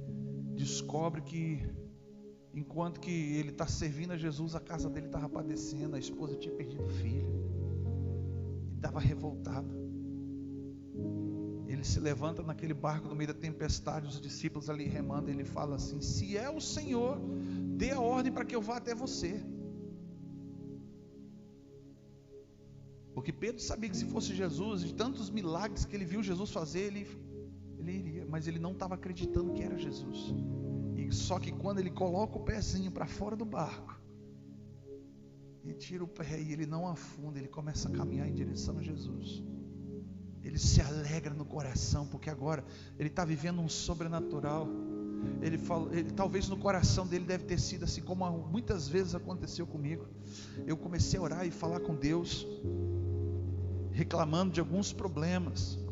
[SPEAKER 1] descobre que enquanto que ele está servindo a Jesus, a casa dele estava padecendo, a esposa tinha perdido o filho. Ele estava revoltado. Ele se levanta naquele barco no meio da tempestade, os discípulos ali remando, ele fala assim: se é o Senhor, dê a ordem para que eu vá até você. Porque Pedro sabia que se fosse Jesus, de tantos milagres que ele viu Jesus fazer, ele iria, mas ele não estava acreditando que era Jesus. E só que quando ele coloca o pezinho para fora do barco, e tira o pé e ele não afunda, ele começa a caminhar em direção a Jesus. Ele se alegra no coração, porque agora ele está vivendo um sobrenatural. Talvez no coração dele deve ter sido assim como muitas vezes aconteceu comigo. Eu comecei a orar e falar com Deus, reclamando de alguns problemas.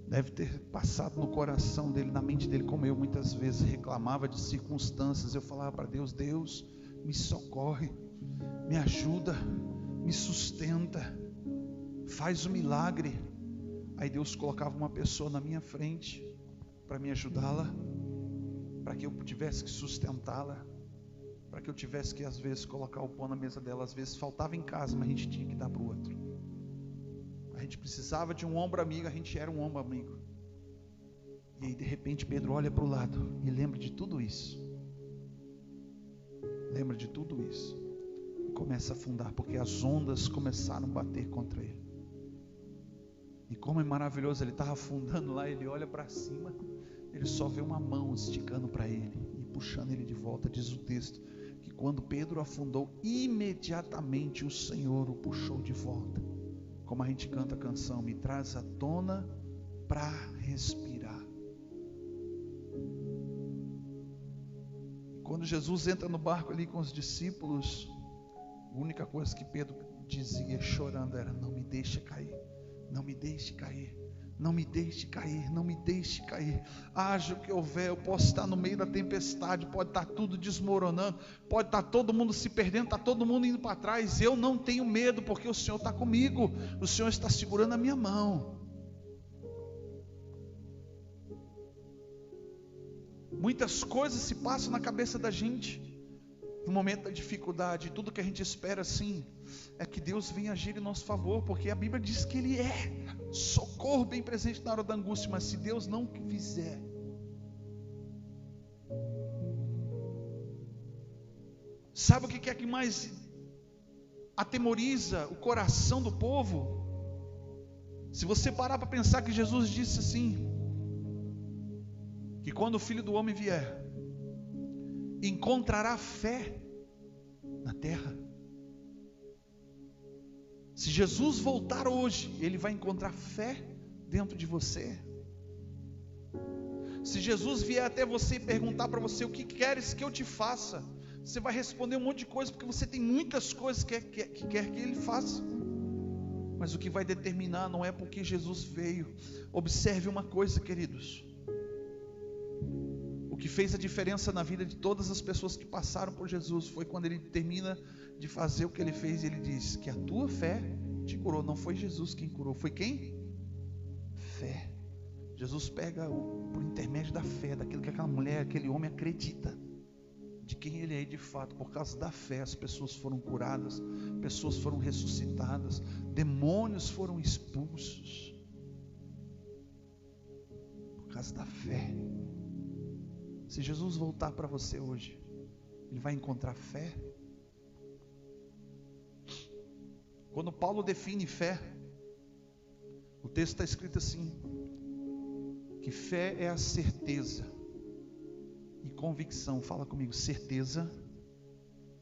[SPEAKER 1] Deve ter passado no coração dele, na mente dele, como eu muitas vezes reclamava de circunstâncias. Eu falava para Deus: Deus, me socorre, me ajuda, me sustenta, faz um milagre. Aí Deus colocava uma pessoa na minha frente para me ajudá-la, para que eu tivesse que sustentá-la, para que eu tivesse que às vezes colocar o pão na mesa dela. Às vezes faltava em casa, mas a gente tinha que dar para o outro. A gente precisava de um ombro amigo, a gente era um ombro amigo. E aí de repente Pedro olha para o lado e lembra de tudo isso. Lembra de tudo isso. E começa a afundar, porque as ondas começaram a bater contra ele. E como é maravilhoso, ele estava afundando lá, ele olha para cima, ele só vê uma mão esticando para ele e puxando ele de volta. Diz o texto que quando Pedro afundou, imediatamente o Senhor o puxou de volta. Como a gente canta a canção: me traz à tona para respirar. Quando Jesus entra no barco ali com os discípulos, a única coisa que Pedro dizia chorando era: não me deixe cair, não me deixe cair, não me deixe cair, não me deixe cair. Haja o que houver, eu posso estar no meio da tempestade, pode estar tudo desmoronando, pode estar todo mundo se perdendo, está todo mundo indo para trás. Eu não tenho medo, porque o Senhor está comigo, o Senhor está segurando a minha mão. Muitas coisas se passam na cabeça da gente no momento da dificuldade. Tudo que a gente espera assim é que Deus venha agir em nosso favor, porque a Bíblia diz que Ele é socorro bem presente na hora da angústia. Mas se Deus não fizer, sabe o que é que mais atemoriza o coração do povo? Se você parar para pensar que Jesus disse assim, que quando o Filho do Homem vier, encontrará fé na terra. Se Jesus voltar hoje, Ele vai encontrar fé dentro de você. Se Jesus vier até você e perguntar para você: o que queres que eu te faça? Você vai responder um monte de coisa, porque você tem muitas coisas que quer que Ele faça. Mas o que vai determinar não é porque Jesus veio. Observe uma coisa, queridos. O que fez a diferença na vida de todas as pessoas que passaram por Jesus foi quando ele termina de fazer o que ele fez e ele diz que a tua fé te curou. Não foi Jesus quem curou, foi quem? Fé. Jesus pega por intermédio da fé, daquilo que aquela mulher, aquele homem acredita, de quem ele é de fato. Por causa da fé as pessoas foram curadas, pessoas foram ressuscitadas, demônios foram expulsos, por causa da fé. Se Jesus voltar para você hoje, ele vai encontrar fé? Quando Paulo define fé, o texto está escrito assim, que fé é a certeza e convicção. Fala comigo, certeza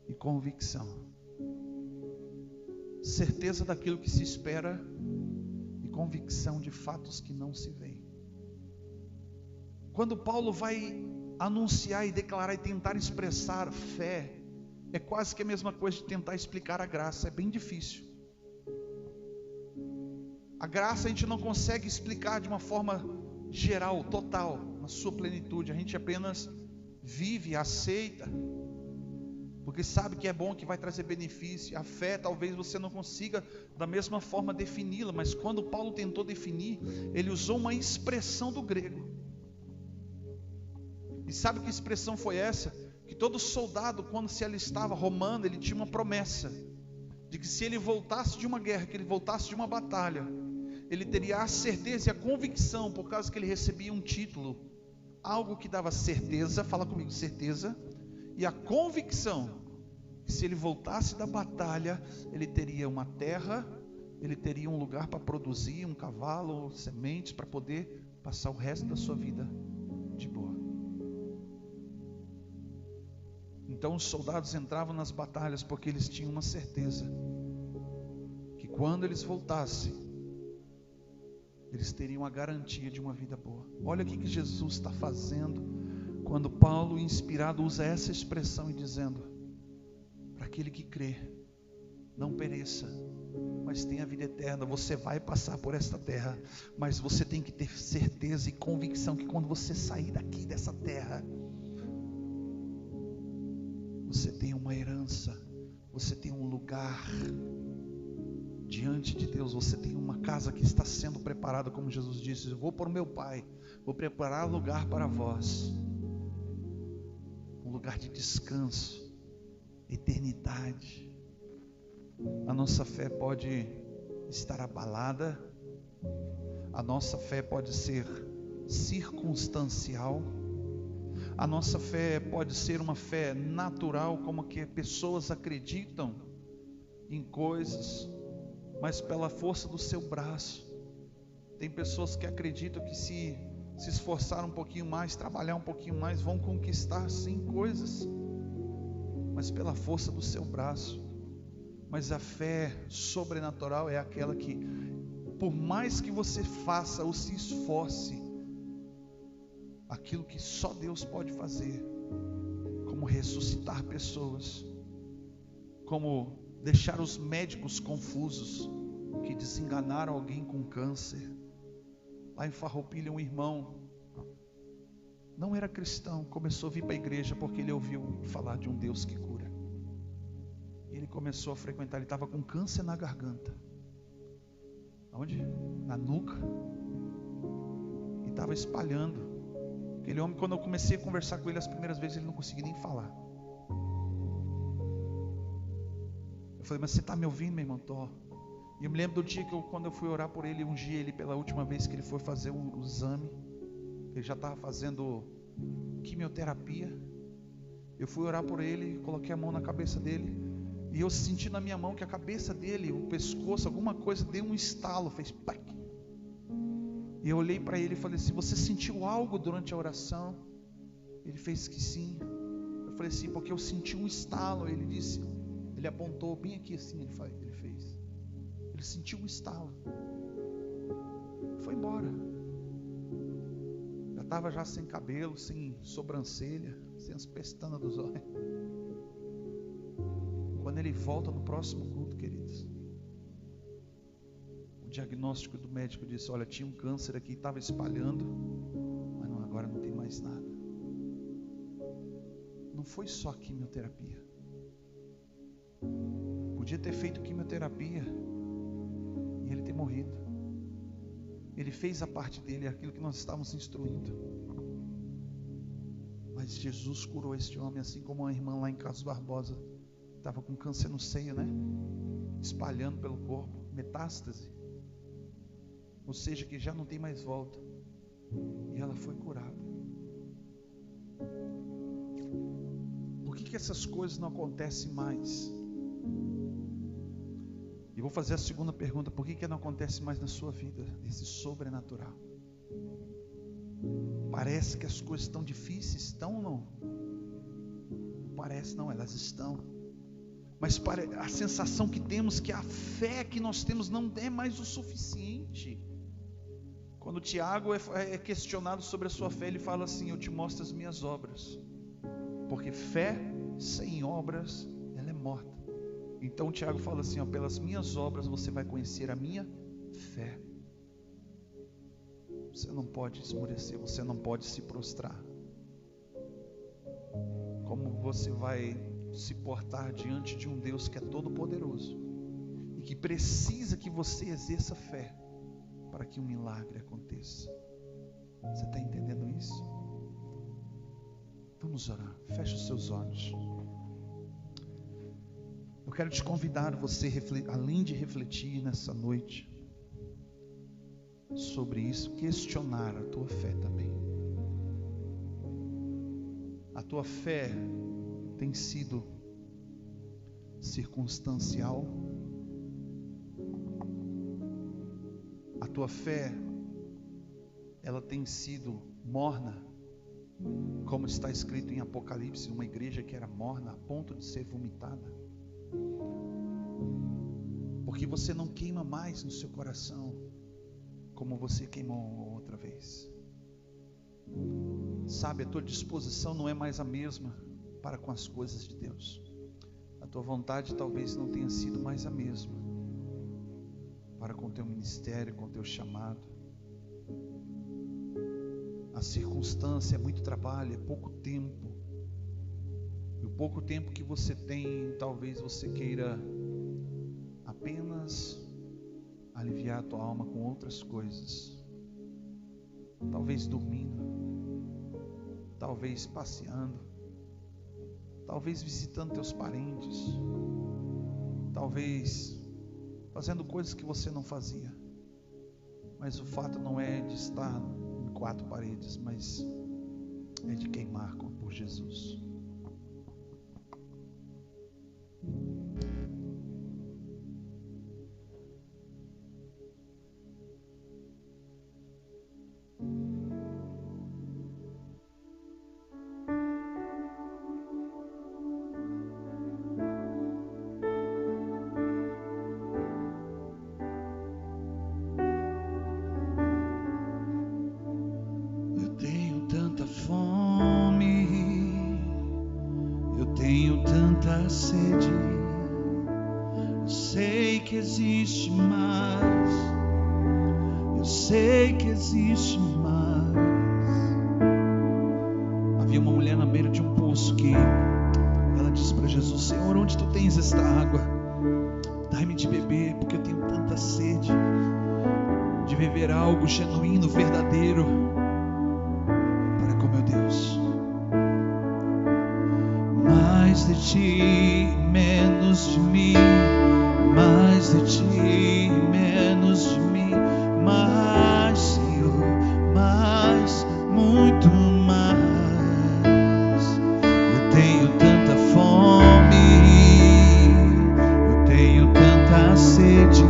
[SPEAKER 1] e convicção. Certeza daquilo que se espera e convicção de fatos que não se veem. Quando Paulo vai anunciar e declarar e tentar expressar fé, é quase que a mesma coisa de tentar explicar a graça. É bem difícil. A graça a gente não consegue explicar de uma forma geral, total, na sua plenitude. A gente apenas vive, aceita, porque sabe que é bom, que vai trazer benefício. A fé talvez você não consiga da mesma forma defini-la, mas quando Paulo tentou definir, ele usou uma expressão do grego. E sabe que expressão foi essa? Que todo soldado, quando se alistava romano, ele tinha uma promessa de que se ele voltasse de uma guerra, que ele voltasse de uma batalha, ele teria a certeza e a convicção, por causa que ele recebia um título, algo que dava certeza, fala comigo, certeza, e a convicção, que se ele voltasse da batalha, ele teria uma terra, ele teria um lugar para produzir, um cavalo, sementes, para poder passar o resto da sua vida de boa. Então os soldados entravam nas batalhas porque eles tinham uma certeza, que quando eles voltassem, eles teriam a garantia de uma vida boa. Olha o que Jesus está fazendo, quando Paulo, inspirado, usa essa expressão e dizendo, para aquele que crê, não pereça, mas tenha a vida eterna. Você vai passar por esta terra, mas você tem que ter certeza e convicção que quando você sair daqui dessa terra, você tem uma herança, você tem um lugar diante de Deus, você tem uma casa que está sendo preparada, como Jesus disse, eu vou para o meu Pai, vou preparar lugar para vós, um lugar de descanso, eternidade. A nossa fé pode estar abalada, a nossa fé pode ser circunstancial, a nossa fé pode ser uma fé natural, como que pessoas acreditam em coisas, mas pela força do seu braço. Tem pessoas que acreditam que se esforçar um pouquinho mais, trabalhar um pouquinho mais, vão conquistar sim coisas, mas pela força do seu braço. Mas a fé sobrenatural é aquela que, por mais que você faça ou se esforce, aquilo que só Deus pode fazer, como ressuscitar pessoas, como deixar os médicos confusos, que desenganaram alguém com câncer. Lá em Farroupilha, um irmão não era cristão, começou a vir para a igreja porque ele ouviu falar de um Deus que cura. Ele começou a frequentar, ele estava com câncer na garganta. Onde? Na nuca. E estava espalhando. Aquele homem, quando eu comecei a conversar com ele as primeiras vezes, ele não conseguia nem falar. Eu falei, mas você está me ouvindo, meu irmão? Tô. E eu me lembro do dia que quando eu fui orar por ele, ungi ele pela última vez que ele foi fazer o exame. Ele já estava fazendo quimioterapia. Eu fui orar por ele, coloquei a mão na cabeça dele, e eu senti na minha mão que a cabeça dele, o pescoço, alguma coisa deu um estalo, fez pac. E eu olhei para ele e falei assim, você sentiu algo durante a oração? Ele fez que sim. Eu falei assim, porque eu senti um estalo. Ele disse, ele apontou bem aqui assim, ele fez. Ele sentiu um estalo. Foi embora. Já estava já sem cabelo, sem sobrancelha, sem as pestanas dos olhos. Quando ele volta no próximo culto, queridos, diagnóstico do médico disse: olha, tinha um câncer aqui, estava espalhando, mas não, agora não tem mais nada. Não foi só quimioterapia. Podia ter feito quimioterapia e ele ter morrido. Ele fez a parte dele, aquilo que nós estávamos instruindo. Mas Jesus curou este homem, assim como a irmã lá em Carlos Barbosa estava com câncer no seio, né? Espalhando pelo corpo, metástase. Ou seja, que já não tem mais volta. E ela foi curada. Por que essas coisas não acontecem mais? E vou fazer a segunda pergunta: por que não acontece mais na sua vida esse sobrenatural? Parece que as coisas estão difíceis, estão ou não? Não parece, não, elas estão. Mas a sensação que temos que a fé que nós temos não é mais o suficiente. Quando Tiago é questionado sobre a sua fé, ele fala assim: eu te mostro as minhas obras, porque fé sem obras ela é morta. Então Tiago fala assim: ó, pelas minhas obras você vai conhecer a minha fé. Você não pode esmorecer, você não pode se prostrar. Como você vai se portar diante de um Deus que é todo poderoso e que precisa que você exerça fé para que um milagre aconteça? Você está entendendo isso? Vamos orar. Feche os seus olhos. Eu quero te convidar, você, além de refletir nessa noite sobre isso, questionar a tua fé também. A tua fé tem sido circunstancial? A tua fé, ela tem sido morna, como está escrito em Apocalipse, uma igreja que era morna a ponto de ser vomitada? Porque você não queima mais no seu coração como você queimou outra vez. Sabe, a tua disposição não é mais a mesma para com as coisas de Deus. A tua vontade talvez não tenha sido mais a mesma para com o teu ministério, com o teu chamado. A circunstância é muito trabalho, é pouco tempo. E o pouco tempo que você tem, talvez você queira apenas aliviar a tua alma com outras coisas. Talvez dormindo, talvez passeando, talvez visitando teus parentes, talvez fazendo coisas que você não fazia. Mas o fato não é de estar em quatro paredes, mas é de queimar por Jesus.
[SPEAKER 2] Sede, eu sei que existe mais, eu sei que existe mais. Havia uma mulher na beira de um poço que ela disse para Jesus: Senhor, onde tu tens esta água? Dai-me de beber, porque eu tenho tanta sede de viver algo genuíno, verdadeiro para com meu Deus. Mais de ti, menos de mim, mais de ti, menos de mim, mais, Senhor, mais, muito mais. Eu tenho tanta fome, eu tenho tanta sede,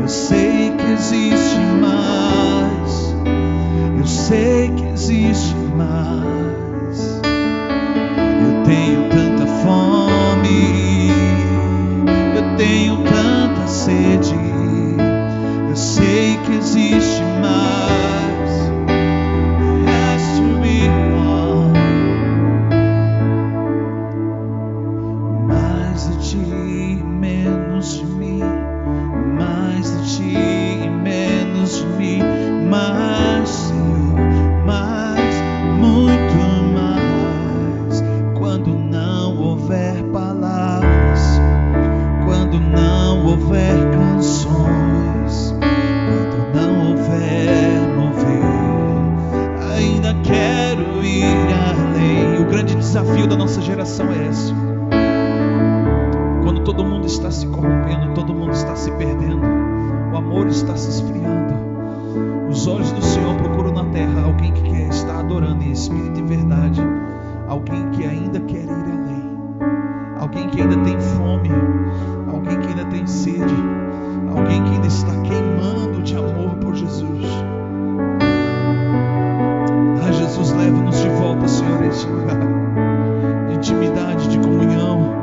[SPEAKER 2] eu sei que existe mais, eu sei que existe mais. Tenho tanta fome, está se corrompendo, todo mundo está se perdendo, o amor está se esfriando. Os olhos do Senhor procuram na terra alguém que quer estar adorando em espírito e verdade, alguém que ainda quer ir além, alguém que ainda tem fome, alguém que ainda tem sede, alguém que ainda está queimando de amor por Jesus. Ah, Jesus, leva-nos de volta, Senhor, a este lugar de intimidade, de comunhão.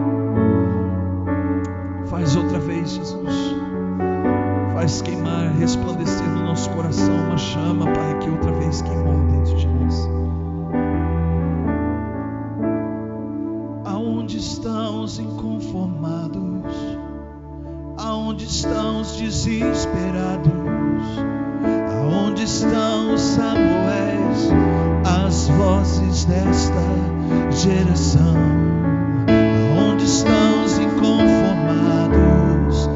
[SPEAKER 2] Faz outra vez, Jesus. Faz queimar, resplandecer no nosso coração uma chama, Pai, que outra vez queimou dentro de nós. Aonde estão os inconformados? Aonde estão os desesperados? Aonde estão os Samuéis, as vozes desta geração? Aonde estão os inconformados?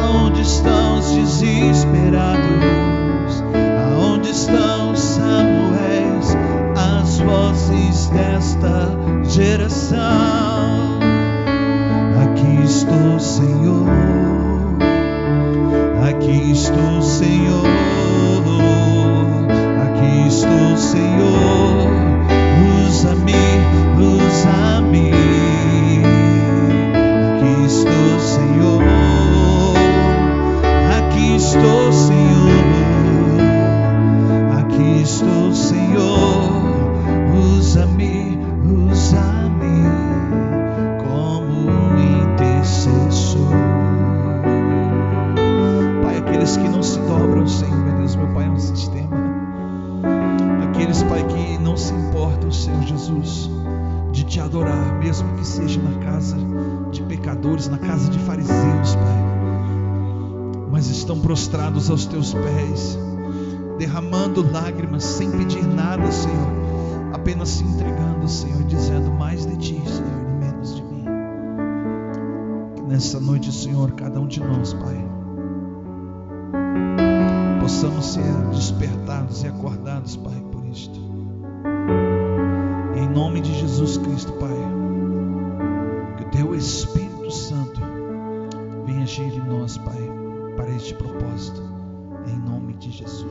[SPEAKER 2] Aonde estão os desesperados? Aonde estão os Samuéis, as vozes desta geração? Aqui estou, Senhor. Aqui estou, Senhor. Aqui estou, Senhor. Usa-me, usa-me. Aqui estou, Senhor. Aqui estou, Senhor. Aqui estou, Senhor. Usa-me, usa-me como intercessor. Pai, aqueles que não se dobram, Senhor, meu Deus, meu Pai, é um sistema. Aqueles, Pai, que não se importam, Senhor Jesus, de te adorar, mesmo que seja na casa de pecadores, na casa de fariseus, Pai, mas estão prostrados aos teus pés, derramando lágrimas, sem pedir nada, Senhor, apenas se entregando, Senhor, dizendo mais de ti, Senhor, e menos de mim. Que nessa noite, Senhor, cada um de nós, Pai, possamos ser despertados e acordados, Pai, por isto. Em nome de Jesus Cristo, Pai, que o Teu Espírito Santo venha agir em nós, Pai, para este propósito, em nome de Jesus.